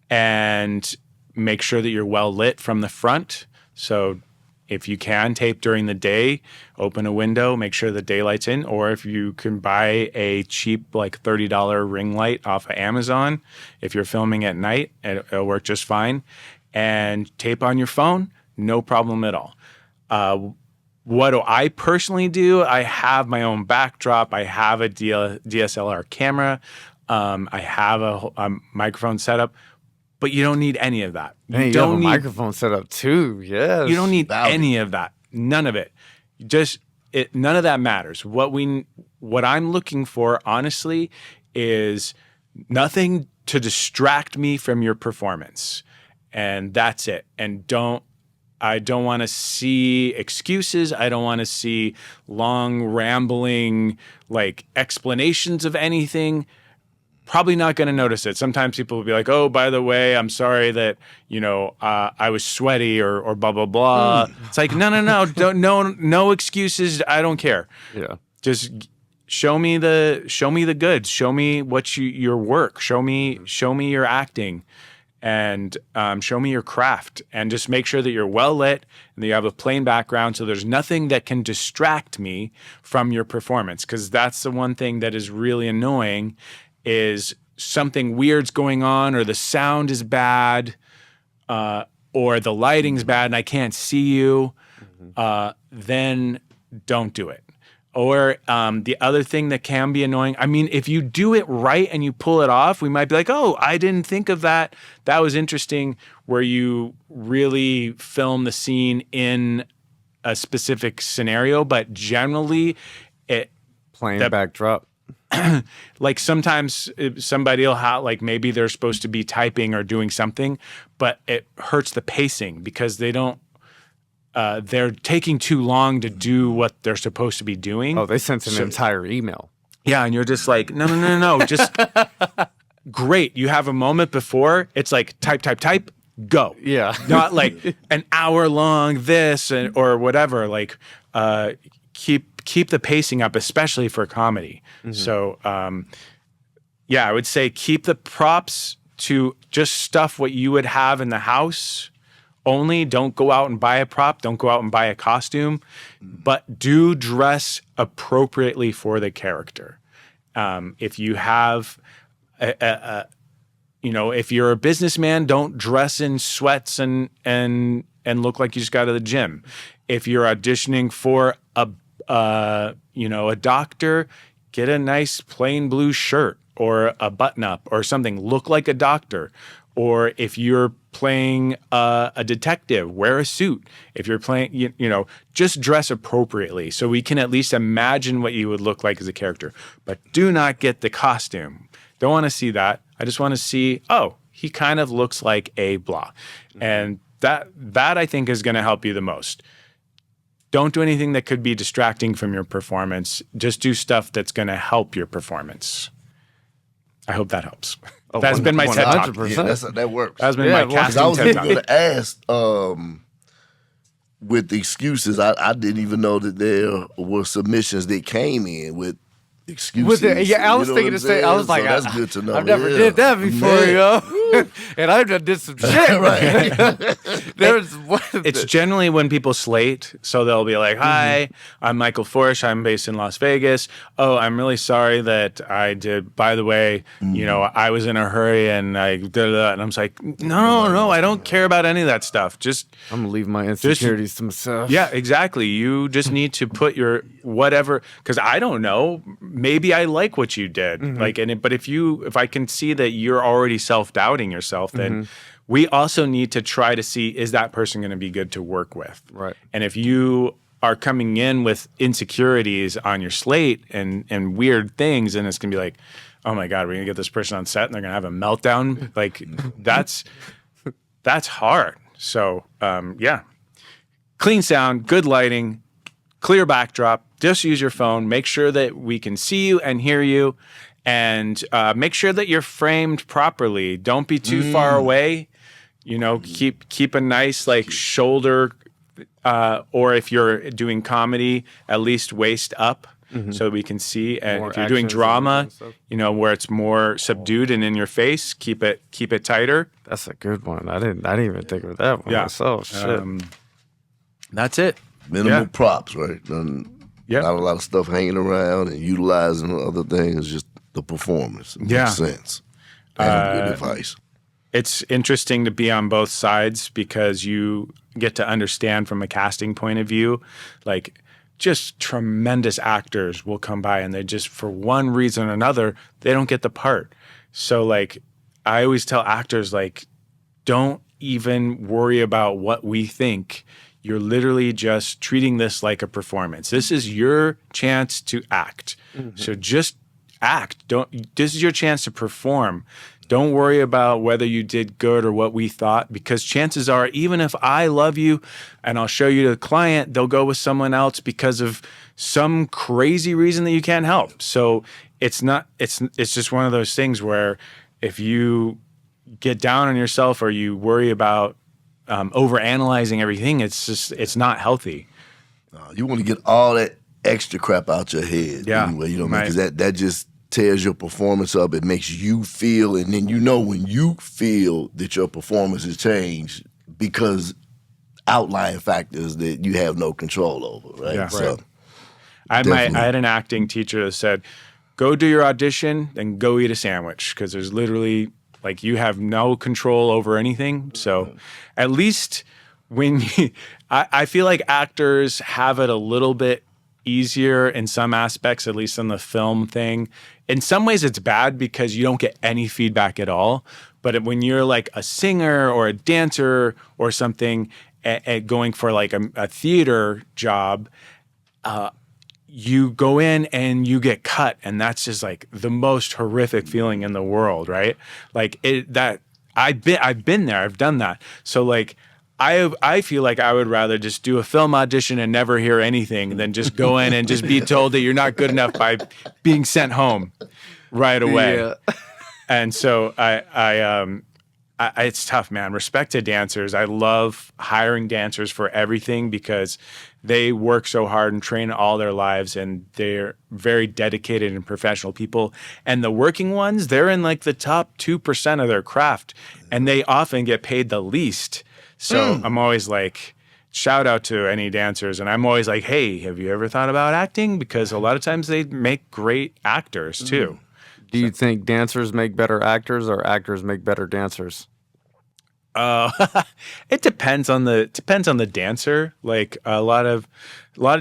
and make sure that you're well lit from the front. So if you can tape during the day, open a window, make sure the daylight's in, or if you can buy a cheap like $30 ring light off of Amazon, if you're filming at night, it'll work just fine. And tape on your phone, no problem at all. what do I personally do? I have my own backdrop. I have a DSLR camera. I have a microphone setup, but you don't need any of that. You don't have a need microphone set up too. Yes. You don't need any of that. None of it. None of that matters. What I'm looking for, honestly, is nothing to distract me from your performance. And that's it. And I don't want to see excuses. I don't want to see long, rambling, like explanations of anything. Probably not going to notice it. Sometimes people will be like, "Oh, by the way, I'm sorry that I was sweaty or blah blah blah." It's like, no, no excuses. I don't care. Yeah, just show me the goods. Show me what your work. Show me your acting, and show me your craft. And just make sure that you're well lit and that you have a plain background, so there's nothing that can distract me from your performance. Because that's the one thing that is really annoying. Is something weird's going on, or the sound is bad, or the lighting's bad and I can't see you, then don't do it. Or the other thing that can be annoying, I mean, if you do it right and you pull it off, we might be like, "Oh, I didn't think of that. That was interesting," where you really film the scene in a specific scenario, but generally plain backdrop. Like sometimes somebody will have, like, maybe they're supposed to be typing or doing something, but it hurts the pacing because they're taking too long to do what they're supposed to be doing. Oh, they sent an entire email. Yeah, and you're just like, no, just great. You have a moment before, it's like type, go. Yeah. Not like an hour long this or whatever. Like keep the pacing up, especially for comedy. So, I would say keep the props to just stuff what you would have in the house only. Don't go out and buy a prop. Don't go out and buy a costume, but do dress appropriately for the character. If you have if you're a businessman, don't dress in sweats and look like you just got out of the gym. If you're auditioning for a doctor, get a nice plain blue shirt or a button-up or something. Look like a doctor. Or if you're playing a detective, wear a suit. If you're playing, just dress appropriately so we can at least imagine what you would look like as a character. But do not get the costume. Don't want to see that. I just want to see, oh, he kind of looks like a blah. And that I think is going to help you the most. Don't do anything that could be distracting from your performance. Just do stuff that's going to help your performance. I hope that helps. Oh, that's been my TED Talk. 100%. Yeah, that works. That's been my casting I was TED even Talk. going to ask, with the excuses, I didn't even know that there were submissions that came in with excuses. I was thinking to say, I was like, so that's good to know. I've never did that before, and I did some shit. Right. It's generally when people slate, so they'll be like, "Hi, I'm Michael Forsch. I'm based in Las Vegas. Oh, I'm really sorry that I did. By the way, I was in a hurry and I did that." And I'm just like, "No, I don't care about any of that stuff. Just I'm gonna leave my insecurities to myself." Yeah, exactly. You just need to put your whatever, because I don't know. Maybe I like what you did, but if I can see that you're already self-doubting yourself, then we also need to try to see, is that person going to be good to work with? Right. And if you are coming in with insecurities on your slate and weird things, and it's going to be like, oh my God, we're going to get this person on set and they're going to have a meltdown. Like that's hard. So clean sound, good lighting, clear backdrop, just use your phone, make sure that we can see you and hear you, and make sure that you're framed properly. Don't be too far away. Keep a nice shoulder, or if you're doing comedy, at least waist up so that we can see. And More if you're doing action drama, stuff. where it's more subdued and in your face, keep it tighter. That's a good one. I didn't even think of that one myself. Shit. That's it. Minimal props, right? Yeah. Not a lot of stuff hanging around and utilizing other things, just the performance. It makes sense. And good advice. it's interesting to be on both sides because you get to understand from a casting point of view, like just tremendous actors will come by and they just, for one reason or another, they don't get the part. So like, I always tell actors, like, don't even worry about what we think. You're literally just treating this like a performance. This is your chance to act. So just act. This is your chance to perform. Don't worry about whether you did good or what we thought, because chances are, even if I love you and I'll show you to the client, they'll go with someone else because of some crazy reason that you can't help. So it's just one of those things where if you get down on yourself or you worry about overanalyzing everything, it's not healthy. You want to get all that extra crap out your head. Yeah. Anyway, you know what I mean? Because that just tears your performance up. It makes you feel, and then when you feel that your performance has changed because outlying factors that you have no control over, right? Yeah. So, I had an acting teacher that said, go do your audition, then go eat a sandwich, because there's literally, like, you have no control over anything. So at least I feel like actors have it a little bit easier in some aspects, at least on the film thing. In some ways it's bad because you don't get any feedback at all. But when you're like a singer or a dancer or something going for like a theater job, you go in and you get cut, and that's just like the most horrific feeling in the world, right? Like I've been there, I've done that. So like I feel like I would rather just do a film audition and never hear anything than just go in and just be told that you're not good enough by being sent home right away. Yeah. And so it's tough, man. Respect to dancers. I love hiring dancers for everything because they work so hard and train all their lives, and they're very dedicated and professional people. And the working ones, they're in like the top 2% of their craft, and they often get paid the least. So I'm always like, shout out to any dancers. And I'm always like, hey, have you ever thought about acting? Because a lot of times they make great actors too. Do you think dancers make better actors or actors make better dancers? It depends on the dancer. Like a lot of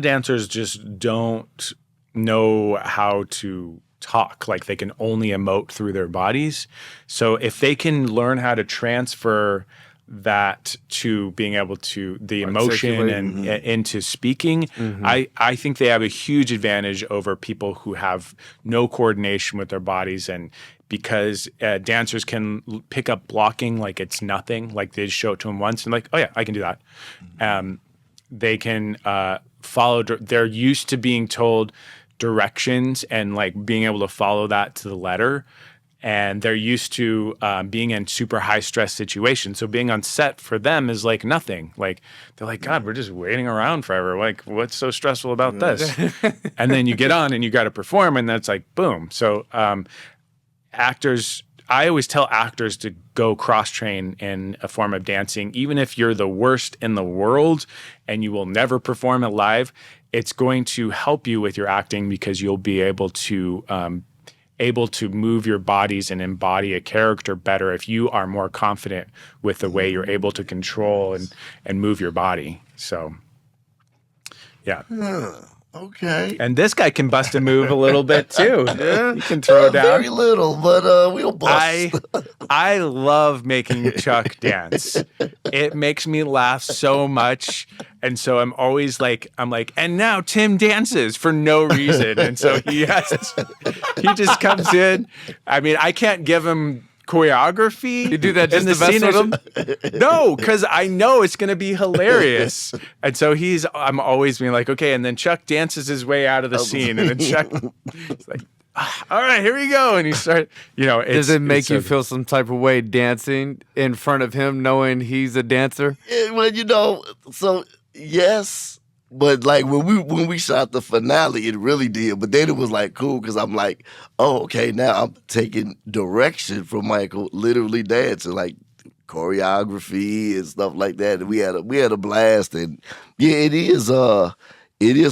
dancers just don't know how to talk. Like they can only emote through their bodies. So if they can learn how to transfer that to being able to the emotion and into speaking, I think they have a huge advantage over people who have no coordination with their bodies. And because dancers can pick up blocking like it's nothing, like they just show it to them once and like, oh yeah, I can do that. They can follow. They're used to being told directions and like being able to follow that to the letter. And they're used to being in super high stress situations. So being on set for them is like nothing. Like they're like, God, we're just waiting around forever. Like, what's so stressful about this? And then you get on and you got to perform, and that's like, boom. So actors, I always tell actors to go cross-train in a form of dancing. Even if you're the worst in the world and you will never perform it live, it's going to help you with your acting because you'll be able to move your bodies and embody a character better if you are more confident with the way you're able to control and move your body. So, yeah. Okay. And this guy can bust a move a little bit too. Yeah. He can throw down. Very little, but we'll bust. I love making Chuck dance. It makes me laugh so much. And so I'm always like, and now Tim dances for no reason. And so he just comes in. I mean, I can't give him choreography. You do that just to mess with him? No, because I know it's going to be hilarious. And so I'm always being like, okay, and then Chuck dances his way out of the scene. And then Chuck is like, all right, here we go. And you start, does it make you feel some type of way dancing in front of him knowing he's a dancer? Well, so yes, but like when we shot the finale, it really did. But then it was like cool because I'm like, oh, okay, now I'm taking direction from Michael, literally dancing, like choreography and stuff like that. And we had a blast, and yeah, it is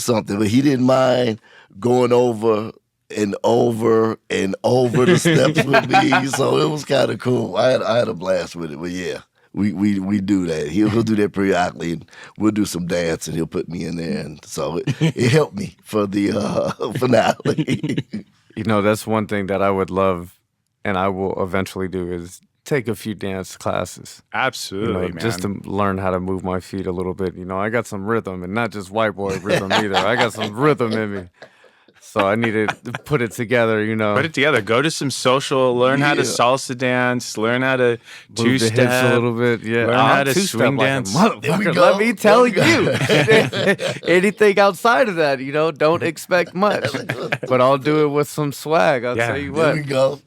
something. But he didn't mind going over and over the steps with me. So it was kind of cool. I had a blast with it. But yeah, we do that. He'll do that periodically, and we'll do some dance, and he'll put me in there, and so it helped me for the finale. You know, that's one thing that I would love, and I will eventually do, is take a few dance classes. Absolutely, man. Just to learn how to move my feet a little bit. You know, I got some rhythm, and not just white boy rhythm either. I got some rhythm in me. So I needed to put it together, you know. Put it together. Go to some social. Learn how to salsa dance. Learn how to two-step. The hips a little bit. Yeah. Learn how to swing dance. Motherfucker, let me tell you. Anything outside of that, you know, don't expect much. But I'll do it with some swag. I'll tell you what. There we go.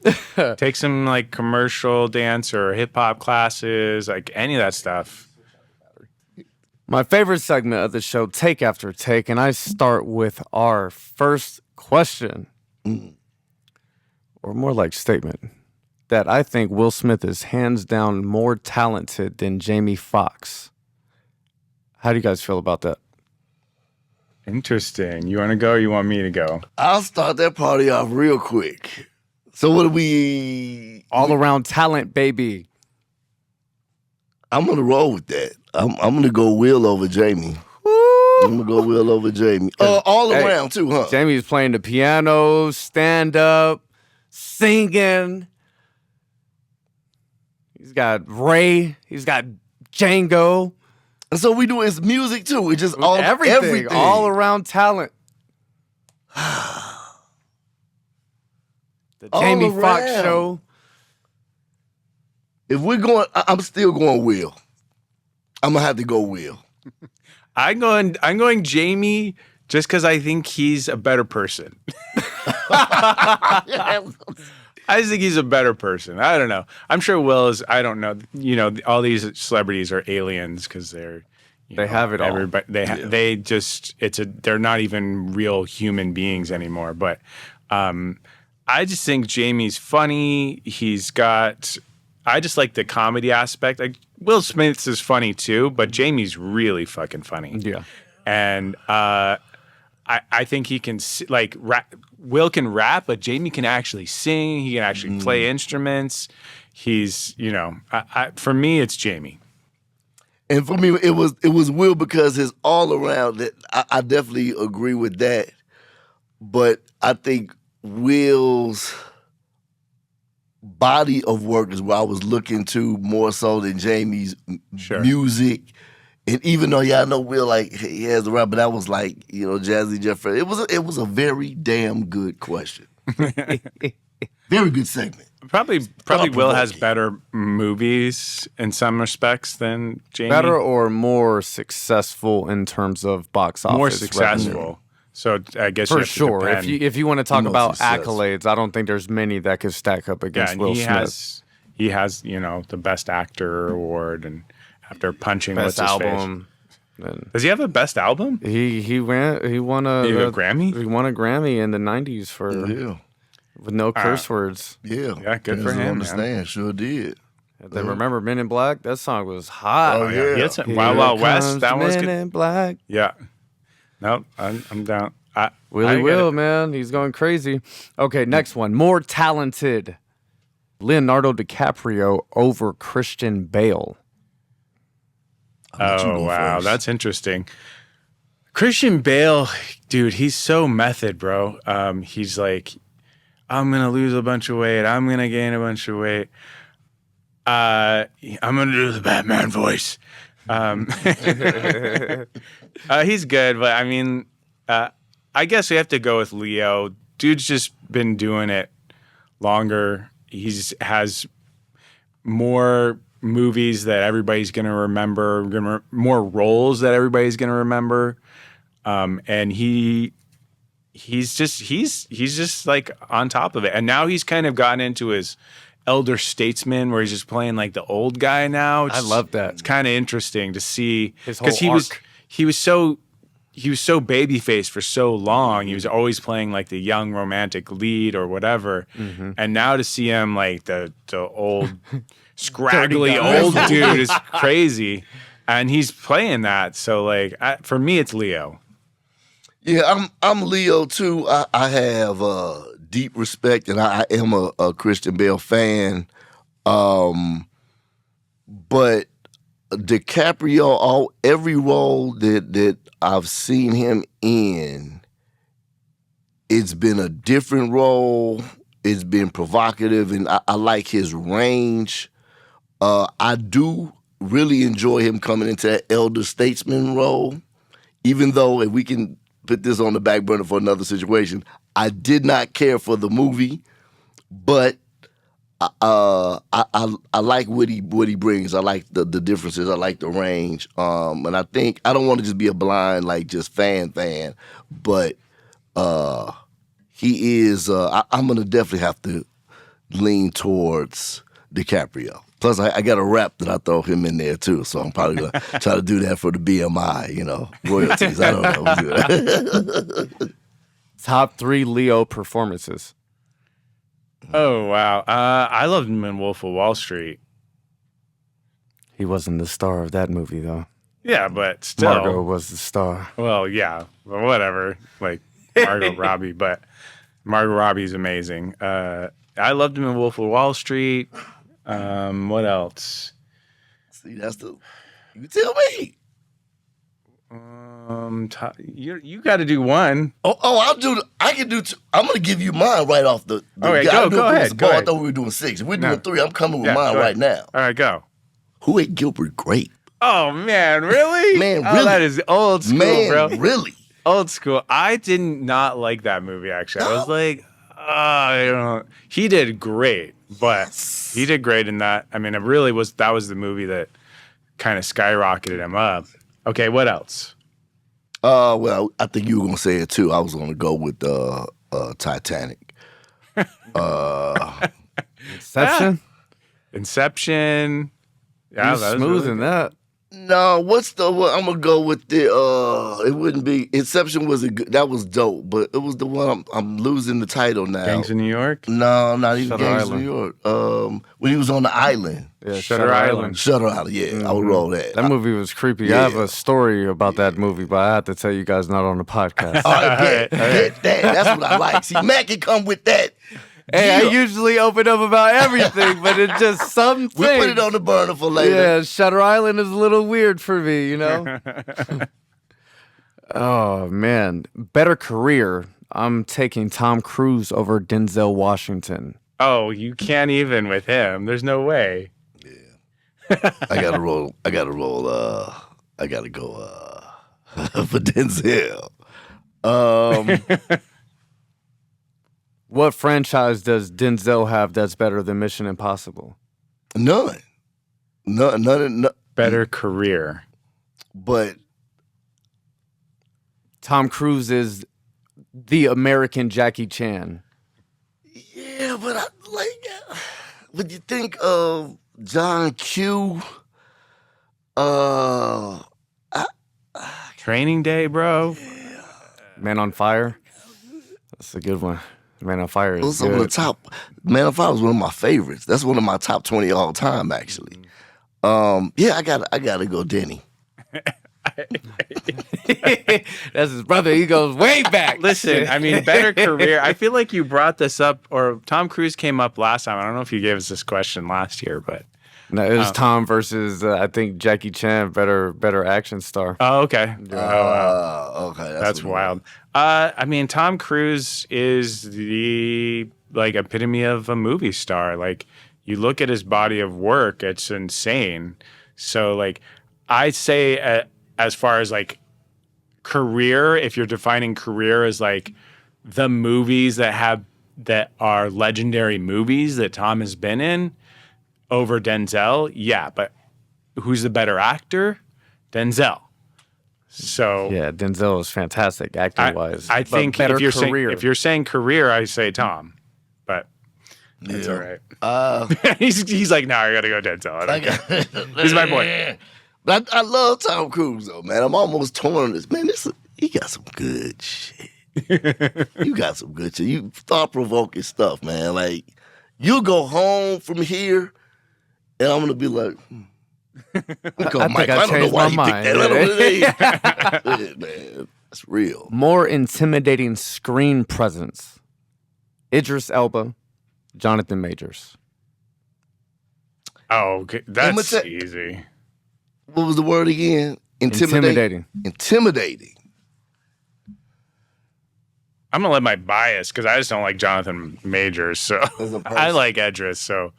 Take some like commercial dance or hip hop classes, like any of that stuff. My favorite segment of the show, Take After Take, and I start with our first question, or more like statement, that I think Will Smith is hands down more talented than Jamie Foxx. How do you guys feel about that? Interesting. You want to go or you want me to go? I'll start that party off real quick. So what do we... All around talent, baby. I'm going to roll with that. I'm going to go Will over Jamie. I'm going to go Will over Jamie. All around, too, huh? Jamie's playing the piano, stand-up, singing. He's got Ray. He's got Django. And so we do his music, too. It's just all everything. All around talent. The Jamie Foxx show. If we're going, I'm still going Will. I'm going to have to go Will. I'm going Jamie just because I think he's a better person. I just think he's a better person. I don't know. I'm sure Will is. I don't know. You know, all these celebrities are aliens because they're. They have it all. Everybody, they just. They're not even real human beings anymore. But I just think Jamie's funny. He's got. I just like the comedy aspect. Like Will Smith's is funny too, but Jamie's really fucking funny. Yeah, and I think he can rap. Will can rap, but Jamie can actually sing. He can actually play instruments. He's for me it's Jamie. And for me it was Will because his all around. That I definitely agree with that, but I think Will's body of work is where I was looking to more so than Jamie's music. And even though I know Will he has the rap, but that was Jazzy Jeff. It was a very damn good question. Very good segment. Probably Will has better movies in some respects than Jamie. Better or more successful in terms of box office? More successful. Revenue. So I guess for sure. If you want to talk about successful accolades, I don't think there's many that could stack up against Will Smith. He has the best actor award, and after punching best what's his album. Face. Does he have a best album? He won a Grammy. He won a Grammy in the '90s for with no curse words. Yeah, good for him. Understand, sure did. Then remember Men in Black? That song was hot. Oh yeah, Wild Wild West. That was good. Men in Black. Yeah. No, I'm down. Willie Will, man. He's going crazy. Okay, next one. More talented. Leonardo DiCaprio over Christian Bale. Oh, wow. That's interesting. Christian Bale, dude, he's so method, bro. He's like, I'm going to lose a bunch of weight. I'm going to gain a bunch of weight. I'm going to do the Batman voice. He's good, but I mean, I guess we have to go with Leo. Dude's just been doing it longer. Has more movies that everybody's gonna remember, more roles that everybody's gonna remember, and he's just like on top of it. And now he's kind of gotten into his elder statesman where he's just playing like the old guy now. I love that. It's kind of interesting to see his whole arc. He was so baby-faced for so long. He was always playing like the young romantic lead or whatever. Mm-hmm. And now to see him like the old scraggly old dude is crazy. And he's playing that. So like for me it's Leo. Yeah, I'm Leo too. I have deep respect, and I am a Christian Bale fan. But DiCaprio, every role that I've seen him in, it's been a different role. It's been provocative, and I like his range. I do really enjoy him coming into that elder statesman role, even though, if we can put this on the back burner for another situation, I did not care for the movie, but I like what he brings. I like the differences. I like the range. And I think I don't want to just be a blind, like, just fan, but he is. I'm gonna definitely have to lean towards DiCaprio. Plus, I got a rap that I throw him in there too, so I'm probably gonna try to do that for the BMI, royalties. I don't know. Top 3 Leo performances. Oh, wow. I loved him in Wolf of Wall Street. He wasn't the star of that movie, though. Yeah, but still. Margot was the star. Well, yeah, but whatever. Like Margot Robbie, but Margot Robbie's amazing. I loved him in Wolf of Wall Street. What else? See, you tell me. You got to do one. I can do two. I'm gonna give you mine right off the. Okay, go ahead. I thought we were doing 6. If we're doing 3, I'm coming with mine right now. All right, go. Who ate Gilbert Grape? Oh man, really? Man, oh, really? That is old school, Man, bro. really? Old school. I did not like that movie. Actually, I was like, I don't know. He did great, but he did great in that. I mean, it really was. That was the movie that kind of skyrocketed him up. Okay, what else? Well, I think you were gonna say it too. I was gonna go with Titanic. Inception? Inception. Yeah, He's that was smooth really in good. that. No, I'm gonna go with the. It wouldn't be Inception. That was dope, but it was the one I'm losing the title now. Gangs in New York. No, not even Shutter Gangs Island. in New York. When he was on the island. Yeah, Shutter Island. Shutter Island, yeah, I would roll that. That movie was creepy. I have a story about that movie, but I have to tell you guys not on the podcast. All right, get that. That's what I like. See, Mac can come with that. Hey, I Yeah. usually open up about everything, but it's just some We things. put it on the burner for later. Yeah, Shutter Island is a little weird for me, Oh, man. Better career. I'm taking Tom Cruise over Denzel Washington. Oh, you can't even with him. There's no way. I gotta roll. I gotta go for Denzel. What franchise does Denzel have that's better than Mission Impossible? None. Better career. But Tom Cruise is the American Jackie Chan. yeah, but when you think of John Q, Training Day, bro. Man on Fire? That's a good one. Man on Fire is those are some of the top. Man on Fire was one of my favorites. That's one of my top 20 all time, actually. Yeah, I gotta go Denny. That's his brother. He goes way back. Listen, I mean, better career. I feel like you brought this up, or Tom Cruise came up last time. I don't know if you gave us this question last year, but No, it was Tom versus I think Jackie Chan, better action star. oh, okay. Oh, wow. Okay, That's wild. I mean, Tom Cruise is the epitome of a movie star. Like, you look at his body of work, it's insane. So, I say as far as career, if you're defining career as the movies that are legendary movies that Tom has been in over Denzel, yeah, but who's the better actor? Denzel. So Yeah, Denzel is fantastic acting wise. I think better if you're career. if you're saying career, I say Tom, but that's all right. He's like, no, I gotta go Denzel. I don't care. He's my boy. But I love Tom Cruise though, man. I'm almost torn on this. Man, he got some good shit. You got some good shit. You thought-provoking stuff, man. You'll go home from here, and I'm gonna be like, I don't know why he picked that. Man, that's real. More intimidating screen presence. Idris Elba, Jonathan Majors. Oh, okay. That's Imita- easy. What was the word again? Intimidating. Intimidating. I'm gonna let my bias because I just don't like Jonathan Majors. So As a person. I like Idris. So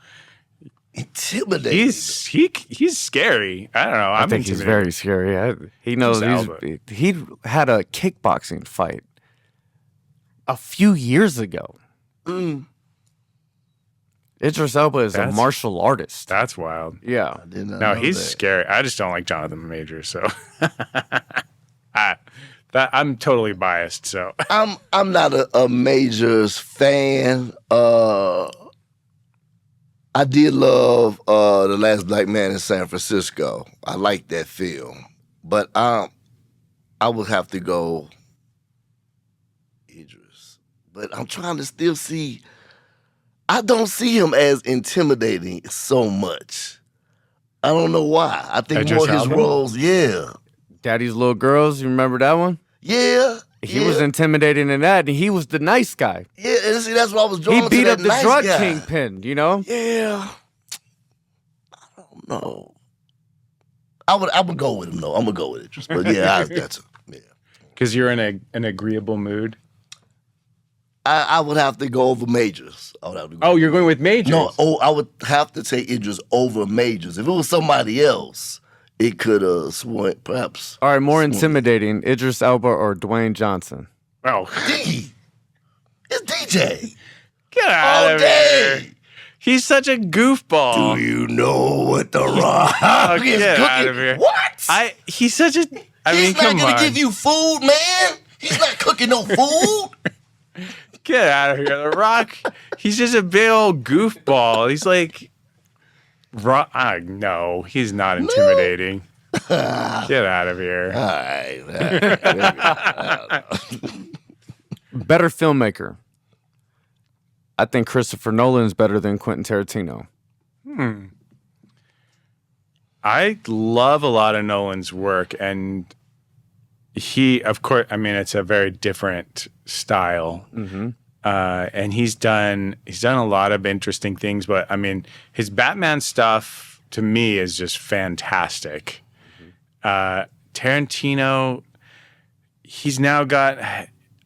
Intimidating. he's scary. I don't know. I think he's very scary. He knows Elba. he had a kickboxing fight a few years ago. Idris Elba is a martial artist. That's wild. Yeah. I did not No, know he's that. scary. I just don't like Jonathan Majors. So I'm totally biased. So I'm not a Majors fan. I did love The Last Black Man in San Francisco. I like that film. But I would have to go Idris. But I'm trying to still see. I don't see him as intimidating so much. I don't know why. I think Idris more his Elba? roles, yeah. Daddy's Little Girls, you remember that one? Yeah. He was intimidating in that, and he was the nice guy. Yeah, and see, that's what I was drawn He to. beat that up the nice drug guy. kingpin, you know? Yeah. I don't know. I would go with him though. I'm gonna go with Idris. But yeah, that's yeah. because you're in an agreeable mood. I would have to go over Majors. I would have to go. Oh, you're going with Majors. No, I would have to take Idris over Majors. If it was somebody else, it could have swung perhaps. All right, more intimidating, Idris Elba or Dwayne Johnson? Oh, D. It's DJ. get out All of day. here. He's such a goofball. Do you know what the Rock is get out cooking? of here. What? He's such a. I mean, He's not come gonna on. give you food, man. He's not cooking no food. Get out of here. The Rock, he's just a big old goofball. He's like, no, he's not intimidating. Get out of here. All right. Better filmmaker. I think Christopher Nolan is better than Quentin Tarantino. I love a lot of Nolan's work, and he, of course, I mean, it's a very different style. And he's done a lot of interesting things, but I mean, his Batman stuff to me is just fantastic. Tarantino, he's now got,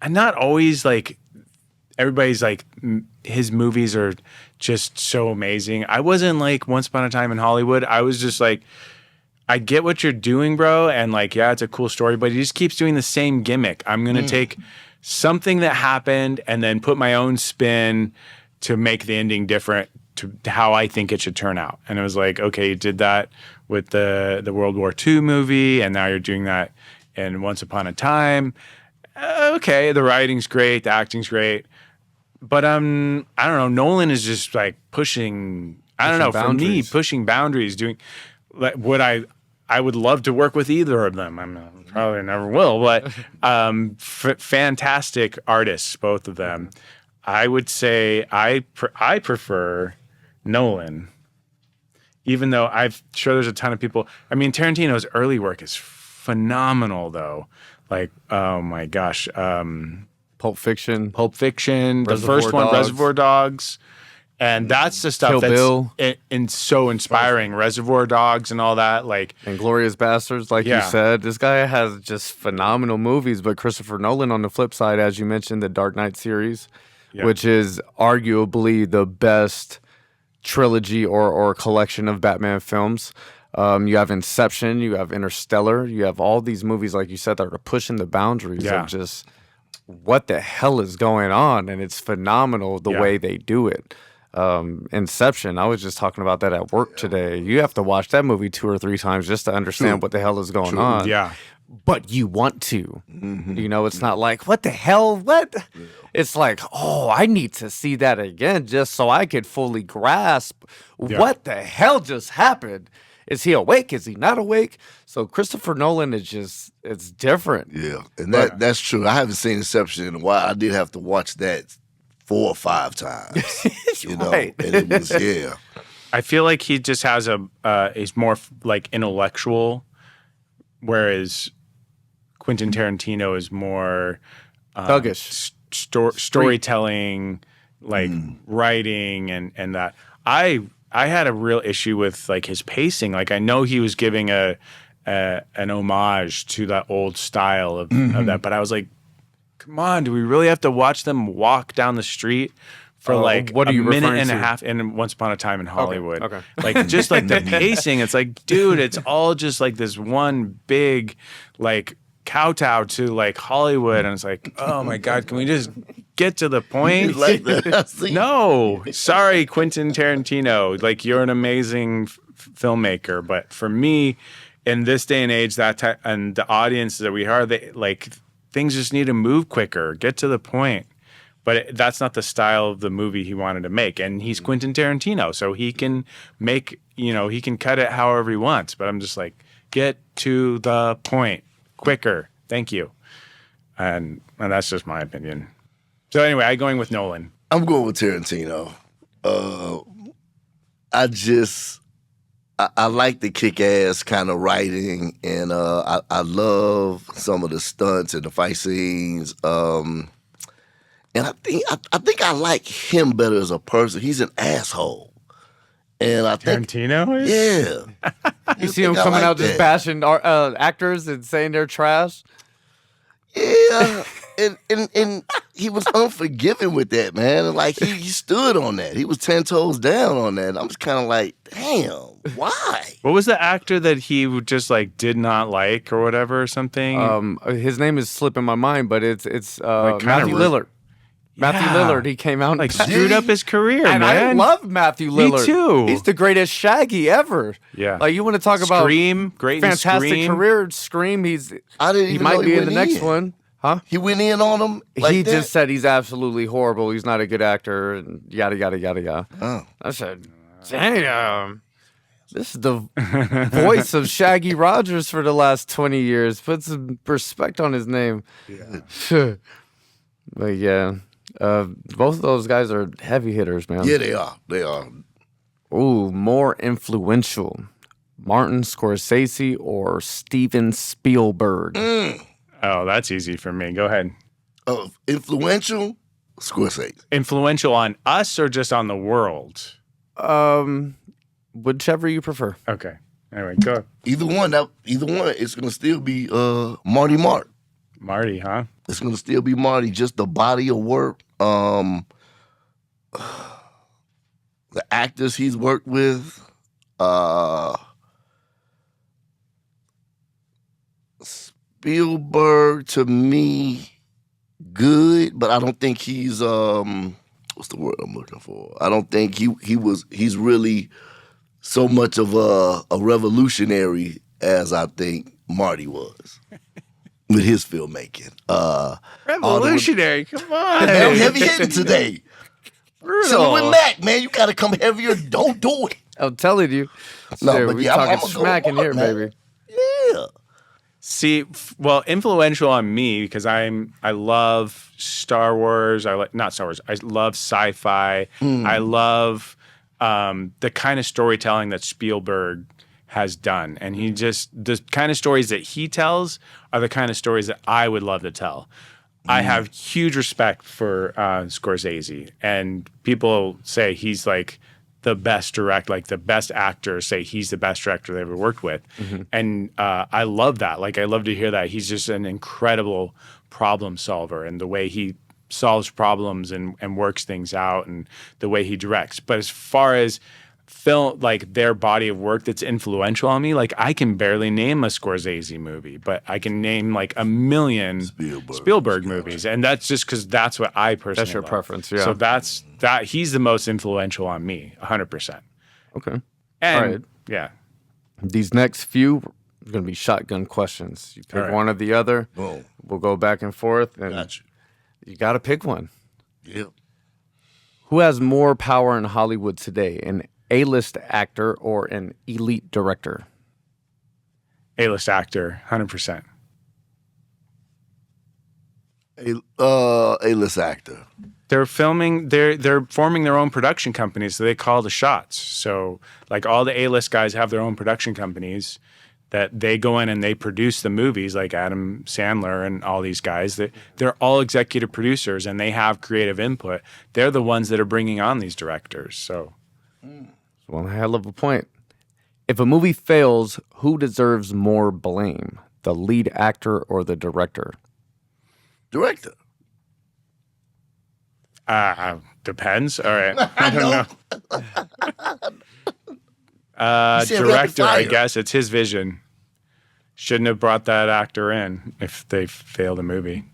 not always like, everybody's like, his movies are just so amazing. I wasn't like Once Upon a Time in Hollywood. I was just like, I get what you're doing, bro. And like, yeah, it's a cool story, but he just keeps doing the same gimmick. I'm going to take something that happened and then put my own spin to make the ending different to how I think it should turn out. And it was like, okay, you did that with the World War II movie, and now you're doing that in Once Upon a Time. Okay, the writing's great, the acting's great. But I don't know, Nolan is just like pushing boundaries. pushing boundaries, doing like what I would love to work with either of them. Probably never will, but fantastic artists, both of them. I would say I prefer Nolan, even though I'm sure there's a ton of people. I mean, Tarantino's early work is phenomenal, though. Like, oh my gosh, Pulp Fiction. the Reservoir first one, Dogs. Reservoir Dogs. And that's the stuff Kill that's Bill. so inspiring. Reservoir Dogs and all that. Like, Inglourious Bastards, like you Yeah. said. This guy has just phenomenal movies. But Christopher Nolan, on the flip side, as you mentioned, the Dark Knight series, which is arguably the best trilogy or collection of Batman films. You have Inception, you have Interstellar, you have all these movies, like you said, that are pushing the boundaries Yeah. of just what the hell is going on. And it's phenomenal the way they do it. Inception, I was just talking about that at work today. You have to watch that movie 2 or 3 times just to understand what the hell is going on. yeah. But you want to. You know, it's not like, what the hell? What? It's like, oh, I need to see that again just so I could fully grasp what the hell just happened. Is he awake? Is he not awake? So Christopher Nolan is just, it's different. Yeah, and that's true. I haven't seen Inception in a while. I did have to watch that 4 or 5 times. You know, Right. and it was I feel like he just has he's more like intellectual, whereas Quentin Tarantino is more Thuggish. storytelling, like writing and that. I had a real issue with like his pacing. Like I know he was giving an homage to that old style of that, but I was like, come on, do we really have to watch them walk down the street for like what are a you minute referring and a to? half in Once Upon a Time in Hollywood? Okay. Like just like the pacing, it's like, dude, it's all just like this one big like kowtow to like Hollywood, and it's like, oh my God, can we just get to the point? Like that. No, sorry, Quentin Tarantino. Like you're an amazing filmmaker, but for me, in this day and age, and the audience that we are, they like things just need to move quicker, get to the point. But that's not the style of the movie he wanted to make, and he's Quentin Tarantino, so he can make he can cut it however he wants. But I'm just like, get to the point quicker. Thank you, and that's just my opinion. So anyway, I'm going with Nolan. I'm going with Tarantino. I like the kick-ass kind of writing, and I love some of the stunts and the fight scenes. And I think I like him better as a person. He's an asshole, and I think Tarantino is? Yeah. You see him coming out just bashing actors and saying they're trash. Yeah, and he was unforgiving with that, man. And like he stood on that. He was 10 toes down on that. I'm just kind of like, damn, why? What was the actor that he just like did not like or whatever or something? His name is slipping my mind, but it's Like, Matthew Lillard. Matthew Yeah. Lillard, he came out like screwed up his career, and man. I love Matthew Lillard. too. He's the greatest Shaggy ever. Yeah. Like you want to talk about Scream, great in fantastic Scream. career. Scream. I didn't He even might know be in the went next one, huh? He went in on him. Like He that? just said he's absolutely horrible. He's not a good actor, and yada yada yada yada. Oh. I said, damn. This is the voice of Shaggy Rogers for the last 20 years. Put some respect on his name. Yeah. But yeah, both of those guys are heavy hitters, man. Yeah, they are. They are. Ooh, more influential. Martin Scorsese or Steven Spielberg? Oh, that's easy for me. Go ahead. Influential, Scorsese. Influential on us or just on the world? Whichever you prefer. Okay. Anyway, go. Either one. It's gonna still be Marty Mark. Marty, huh? It's gonna still be Marty. Just the body of work. The actors he's worked with. Spielberg to me, good, but I don't think he's what's the word I'm looking for? I don't think he's really so much of a revolutionary as I think Marty was with his filmmaking. Revolutionary, come on. I'm heavy hitting today. Chilling with Mac, man. You gotta come heavier. Don't do it. I'm telling you. No, Shit, but we yeah, talking I'm gonna go smack in here, hard, man. baby. Yeah. See, well, influential on me because I love Star Wars. Not Star Wars. I love sci-fi. I love the kind of storytelling that Spielberg has done, and the kind of stories that he tells are the kind of stories that I would love to tell. I have huge respect for Scorsese, and people say he's like the best the best actors say he's the best director they ever worked with. And I love that. Like, I love to hear that. He's just an incredible problem solver, and the way he solves problems and works things out and the way he directs. But as far as film, like their body of work that's influential on me, like I can barely name a Scorsese movie, but I can name like a million Spielberg movies. And that's just because that's what I personally That's your love. preference, yeah. So that he's the most influential on me, 100%. Okay. And All right. yeah. These next few are going to be shotgun questions. You pick All right. one or the other. Boom. We'll go back and forth. And Gotcha. you got to pick one. Yep. Who has more power in Hollywood today, an A-list actor or an elite director? A-list actor, 100%. A-list actor. They're forming their own production companies, so they call the shots. So like all the A-list guys have their own production companies. that they go in and they produce the movies, like Adam Sandler and all these guys. They're all executive producers and they have creative input. They're the ones that are bringing on these directors. So, One hell of a point. If a movie fails, who deserves more blame? The lead actor or the director? Director. Depends. All right. I don't know. You said rapid Director, I fire. guess. It's his vision. Shouldn't have brought that actor in if they failed a movie.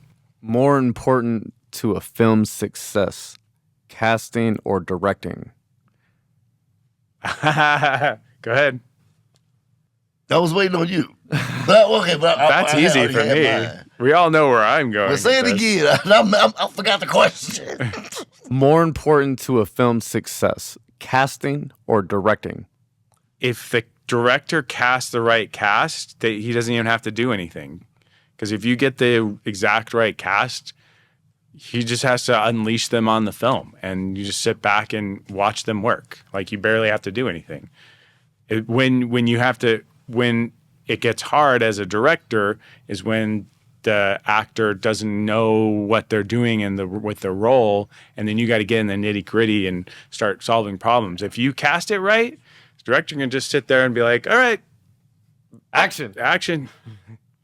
More important to a film's success, casting or directing? Go ahead. I was waiting on you. That's easy for me. We all know where I'm going. But say it with this. again. I forgot the question. More important to a film's success, casting or directing? If the director casts the right cast, he doesn't even have to do anything. Because if you get the exact right cast, he just has to unleash them on the film, and you just sit back and watch them work. Like, you barely have to do anything. When it gets hard as a director is when the actor doesn't know what they're doing with their role, and then you got to get in the nitty gritty and start solving problems. If you cast it right, the director can just sit there and be like, "All right, action,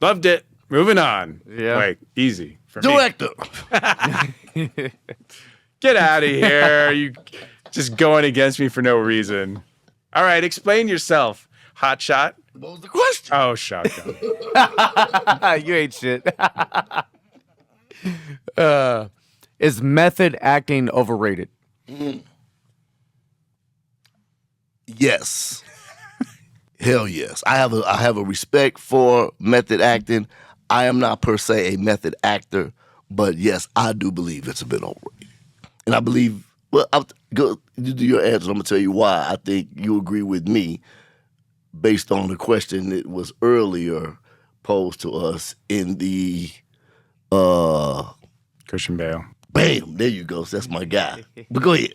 loved it, moving on." Yeah. Like, easy for me. Director. Get out of here! You just going against me for no reason. All right, explain yourself, hotshot. What was the question? Oh, shotgun. You ain't shit. Is method acting overrated? Yes. Hell yes. I have a respect for method acting. I am not per se a method actor, but yes, I do believe it's a bit overrated. And I believe, well, I'll go you do your answer. I'm gonna tell you why I think you agree with me based on the question that was earlier posed to us in the Christian Bale. bam, there you go. So that's my guy. But go ahead.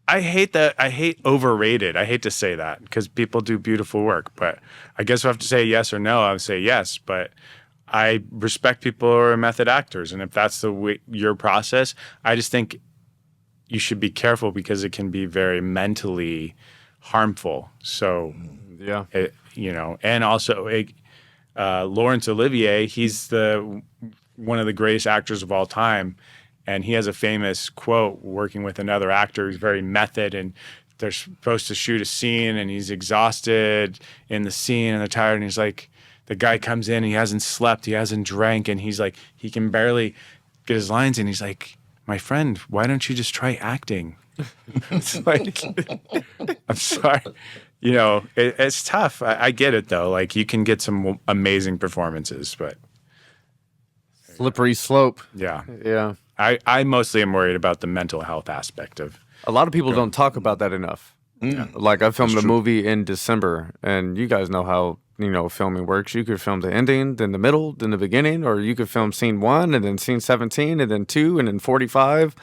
I hate that. I hate overrated. I hate to say that because people do beautiful work. But I guess if I have to say yes or no, I would say yes. But I respect people who are method actors. And if that's your process, I just think you should be careful because it can be very mentally harmful. So, Yeah. and also Laurence Olivier, he's one of the greatest actors of all time. And he has a famous quote working with another actor who's very method, and they're supposed to shoot a scene and he's exhausted in the scene and they're tired. And he's like, the guy comes in, he hasn't slept, he hasn't drank, and he's like, he can barely get his lines in. He's like, my friend, why don't you just try acting? It's like, I'm sorry. It's tough. I get it though. Like, you can get some amazing performances, but Slippery slope. yeah. Yeah. I mostly am worried about the mental health aspect of. A lot of people don't talk about that enough. Like, I filmed a movie in December, and you guys know how, filming works. You could film the ending, then the middle, then the beginning, or you could film scene 1 and then scene 17 and then 2 and then 45.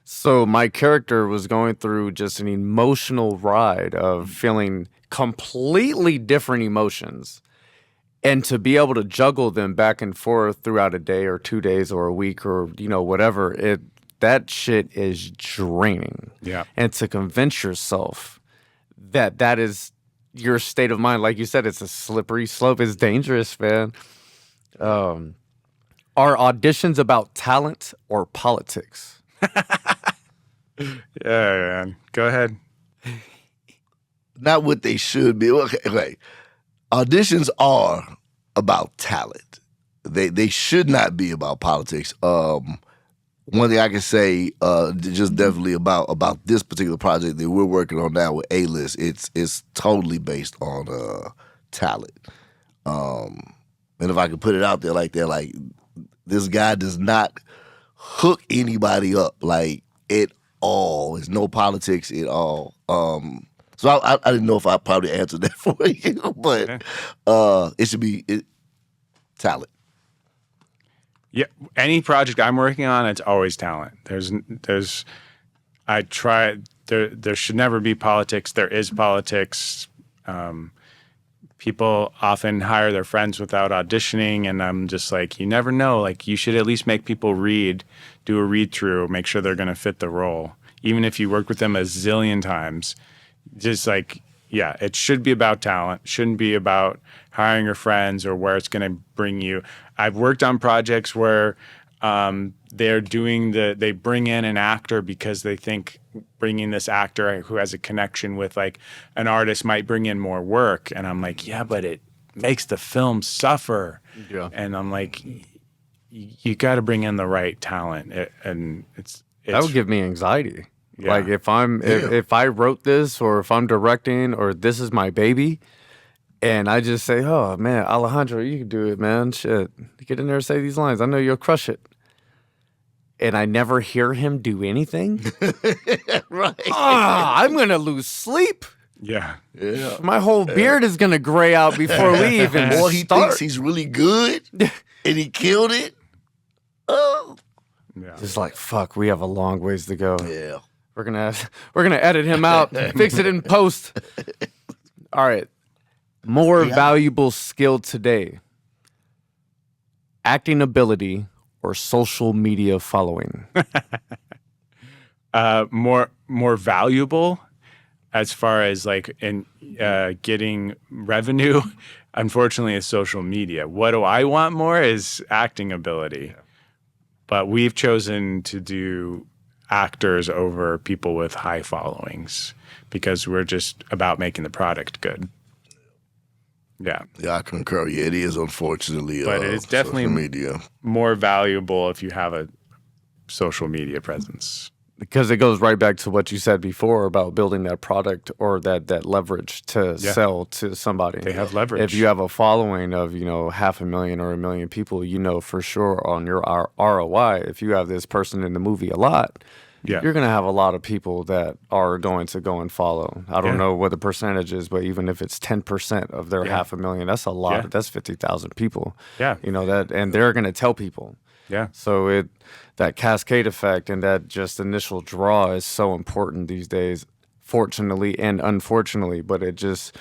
So my character was going through just an emotional ride of feeling completely different emotions. And to be able to juggle them back and forth throughout a day or 2 days or a week or, whatever, that shit is draining. Yeah. And to convince yourself that is your state of mind, like you said, it's a slippery slope. It's dangerous, man. Are auditions about talent or politics? Yeah, man. Go ahead. Not what they should be. Okay. Auditions are about talent. They should not be about politics. One thing I can say, just definitely about this particular project that we're working on now with A-List, it's totally based on talent. And if I could put it out there like that, like, this guy does not hook anybody up like at all. There's no politics at all. So I didn't know if I probably answered that for you, but it should be talent. Yeah, any project I'm working on, it's always talent. There should never be politics. There is politics. people often hire their friends without auditioning, and I'm just like, you never know. Like, you should at least make people do a read through, make sure they're going to fit the role, even if you work with them a zillion times. Just like, yeah, it should be about talent. Shouldn't be about hiring your friends or where it's going to bring you. I've worked on projects where they bring in an actor because they think bringing this actor who has a connection with like an artist might bring in more work. And I'm like, yeah, but it makes the film suffer. Yeah. And I'm like, you got to bring in the right talent. And it's That would give me anxiety. Yeah. Like if I wrote this, or if I'm directing, or this is my baby, and I just say, oh man, Alejandro, you can do it, man. Shit, get in there and say these lines. I know you'll crush it. And I never hear him do anything. Right. I'm gonna lose sleep. Yeah. Yeah. My whole beard is gonna gray out before we even Or he start. thinks he's really good and he killed it. Oh. Yeah. Just like, fuck, we have a long ways to go. Yeah. We're gonna edit him out, fix it in post. All right. More valuable skill today: acting ability or social media following? More valuable as far as like in getting revenue, unfortunately, is social media. What do I want more is acting ability. But we've chosen to do actors over people with high followings because we're just about making the product good. Yeah. Yeah, I concur. Yeah, it is, unfortunately. But it's definitely social media. more valuable if you have a social media presence. Because it goes right back to what you said before about building that product or that leverage to sell to somebody. They have leverage. If you have a following of, 500,000 or 1 million people, for sure on your ROI, if you have this person in the movie a lot, you're going to have a lot of people that are going to go and follow. I don't know what the percentage is, but even if it's 10% of their 500,000, that's a lot. Yeah. That's 50,000 people. Yeah. And they're going to tell people. Yeah. So that cascade effect and that just initial draw is so important these days, fortunately and unfortunately. But it just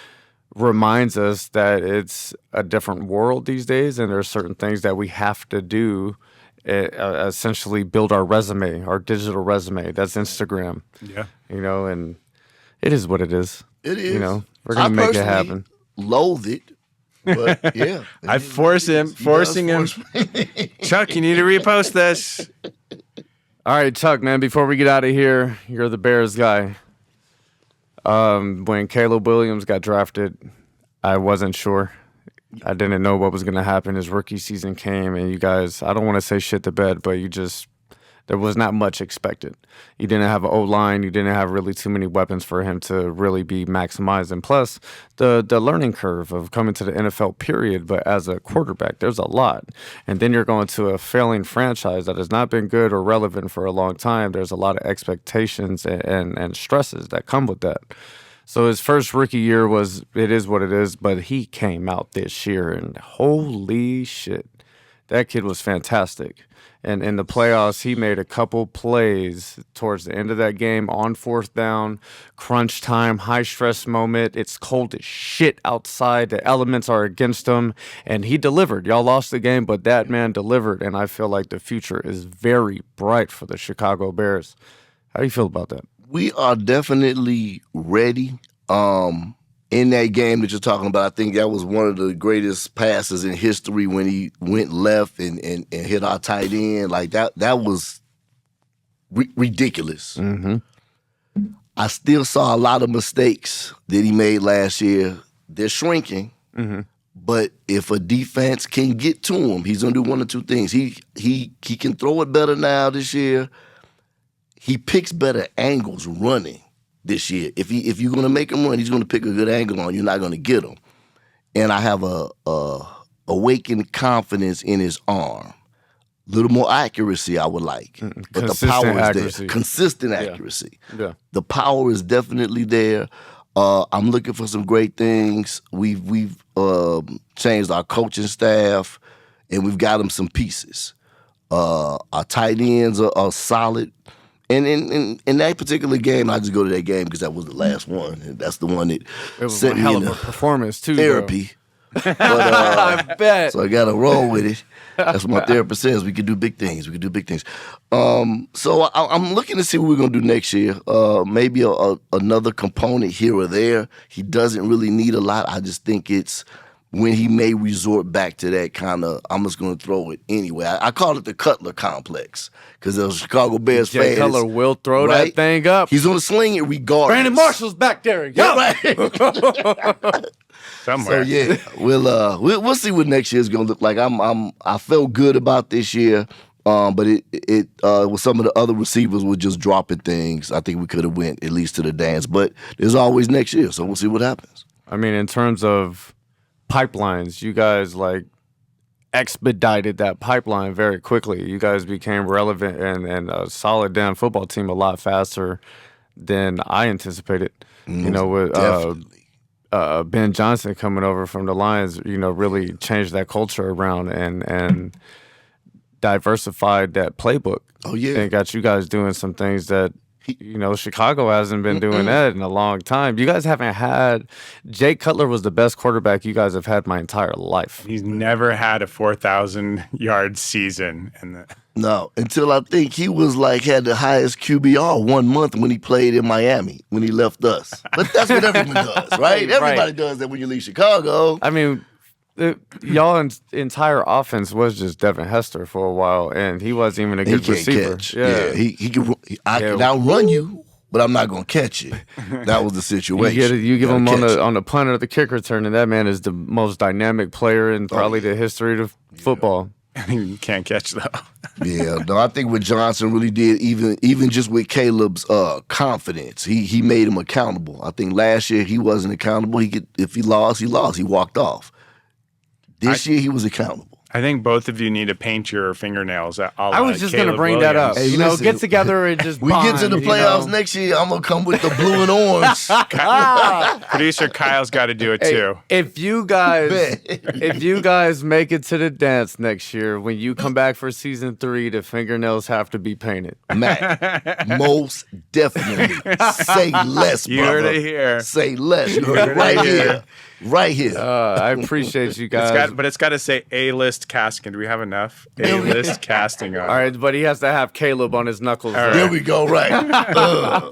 reminds us that it's a different world these days, and there are certain things that we have to do, essentially build our resume, our digital resume. That's Instagram. Yeah. And it is what it is. It is. We're going to make it happen. Loathe it. But yeah. I forcing him. Chuck, you need to repost this. All right, Chuck, man, before we get out of here, you're the Bears guy. When Caleb Williams got drafted, I wasn't sure. I didn't know what was going to happen. His rookie season came, and you guys, I don't want to say shit the bed, but there was not much expected. You didn't have an O-line. You didn't have really too many weapons for him to really be maximized. And plus, the learning curve of coming to the NFL, period, but as a quarterback, there's a lot. And then you're going to a failing franchise that has not been good or relevant for a long time. There's a lot of expectations and stresses that come with that. So his first rookie year it is what it is, but he came out this year, and holy shit, that kid was fantastic. And in the playoffs, he made a couple plays towards the end of that game on fourth down, crunch time, high stress moment. It's cold as shit outside. The elements are against him, and he delivered. Y'all lost the game, but that man delivered, and I feel like the future is very bright for the Chicago Bears. How do you feel about that? We are definitely ready. In that game that you're talking about, I think that was one of the greatest passes in history when he went left and hit our tight end. Like that was ridiculous. Mm-hmm. I still saw a lot of mistakes that he made last year. They're shrinking, but if a defense can get to him, he's gonna do one or two things. He can throw it better now this year. He picks better angles running this year. If you're gonna make him run, he's gonna pick a good angle on. You're not gonna get him. And I have a awakened confidence in his arm. A little more accuracy I would like, but the power is accuracy. there. Consistent accuracy. Yeah. The power is definitely there. I'm looking for some great things. We've changed our coaching staff, and we've got him some pieces. Our tight ends are solid. And in that particular game, I just go to that game because that was the last one. And that's the one that It was sent one hell me of in a performance too. therapy. But, I bet. so I got to roll with it. That's what my therapist says. We can do big things. We can do big things. So I'm looking to see what we're going to do next year. Maybe another component here or there. He doesn't really need a lot. I just think it's when he may resort back to that kind of, I'm just going to throw it anyway. I call it the Cutler complex because the Chicago Bears Jay fans. Cutler will throw right? that thing up. He's going to sling it regardless. Brandon Marshall's back there. Yeah, right. Somewhere. So yeah, we'll see what next year's gonna look like. I felt good about this year, but it with some of the other receivers were just dropping things. I think we could have went at least to the dance, but there's always next year, so we'll see what happens. I mean, in terms of pipelines, you guys like expedited that pipeline very quickly. You guys became relevant and a solid damn football team a lot faster than I anticipated. You know, with Ben Johnson coming over from the Lions, you know, really changed that culture around and diversified that playbook. Oh yeah, and got you guys doing some things that, you know, Chicago hasn't been doing that in a long time. You guys haven't had. Jay Cutler was the best quarterback you guys have had my entire life. He's never had a 4,000-yard season. No, until I think he was had the highest QBR 1 month when he played in Miami when he left us. But that's what everyone does, right? Everybody does that when you leave Chicago. I mean, y'all entire offense was just Devin Hester for a while, and he wasn't even a good receiver. Catch. Yeah, I can outrun you, but I'm not gonna catch you. That was the situation. You give him on the punt or the kick return, and that man is the most dynamic player in probably the history of football. You can't catch though. Yeah, no, I think what Johnson really did, even just with Caleb's confidence, he made him accountable. I think last year he wasn't accountable. If he lost, he lost. He walked off. This year he was accountable. I think both of you need to paint your fingernails. I was just going to bring that up. Hey, listen, get together and just we get to the playoffs next year, I'm going to come with the blue and orange. Producer Kyle's got to do it too. If you guys make it to the dance next year, when you come back for season 3, the fingernails have to be painted. Mac, most definitely. Say less, brother. You heard it here. Say less. You heard it right here. Right here. I appreciate you guys. But it's got to say A-list casting. Do we have enough A-list casting on? All right, but he has to have Caleb on his knuckles. All right. There we go. Right.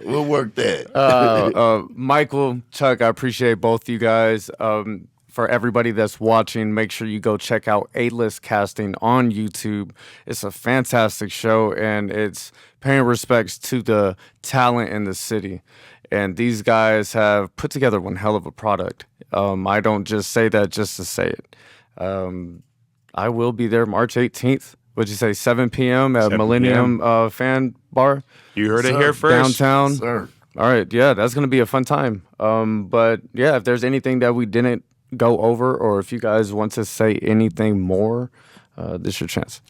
We'll work that. Michael, Chuck, I appreciate both you guys. For everybody that's watching, make sure you go check out A-List Casting on YouTube. It's a fantastic show, and it's paying respects to the talent in the city. And these guys have put together one hell of a product. I don't just say that just to say it. I will be there March 18th. What'd you say, 7 p.m. at 7 Millennium Fan Bar? You heard it here first. Downtown. Sir. All right, yeah, that's going to be a fun time. But, yeah, if there's anything that we didn't go over or if you guys want to say anything more, this is your chance.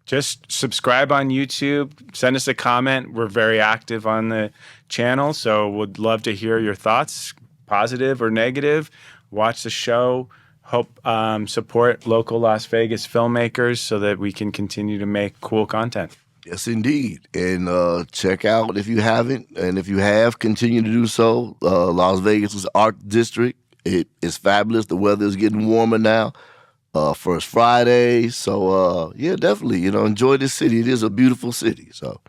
Just subscribe on YouTube. Send us a comment. We're very active on the channel, so would love to hear your thoughts, positive or negative. Watch the show. Hope support local Las Vegas filmmakers so that we can continue to make cool content. Yes, indeed. And check out if you haven't, and if you have, continue to do so. Las Vegas' art district. It is fabulous. The weather is getting warmer now. First Friday. So, yeah, definitely, enjoy this city. It is a beautiful city. So,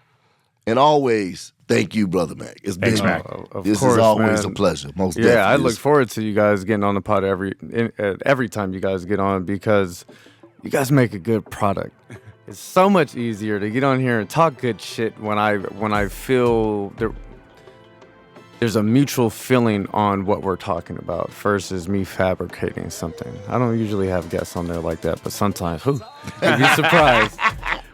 and always, thank you, Brother Mac. Thanks, Mac. This is always a pleasure. Most definitely. Yeah, I look forward to you guys getting on the pod every time you guys get on because you guys make a good product. It's so much easier to get on here and talk good shit when I feel there's a mutual feeling on what we're talking about versus me fabricating something. I don't usually have guests on there like that, but sometimes, you'd be surprised.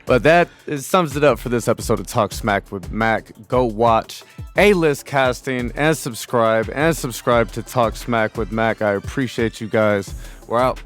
But that sums it up for this episode of Talk Smack with Mac. Go watch A-List Casting and subscribe to Talk Smack with Mac. I appreciate you guys. We're out.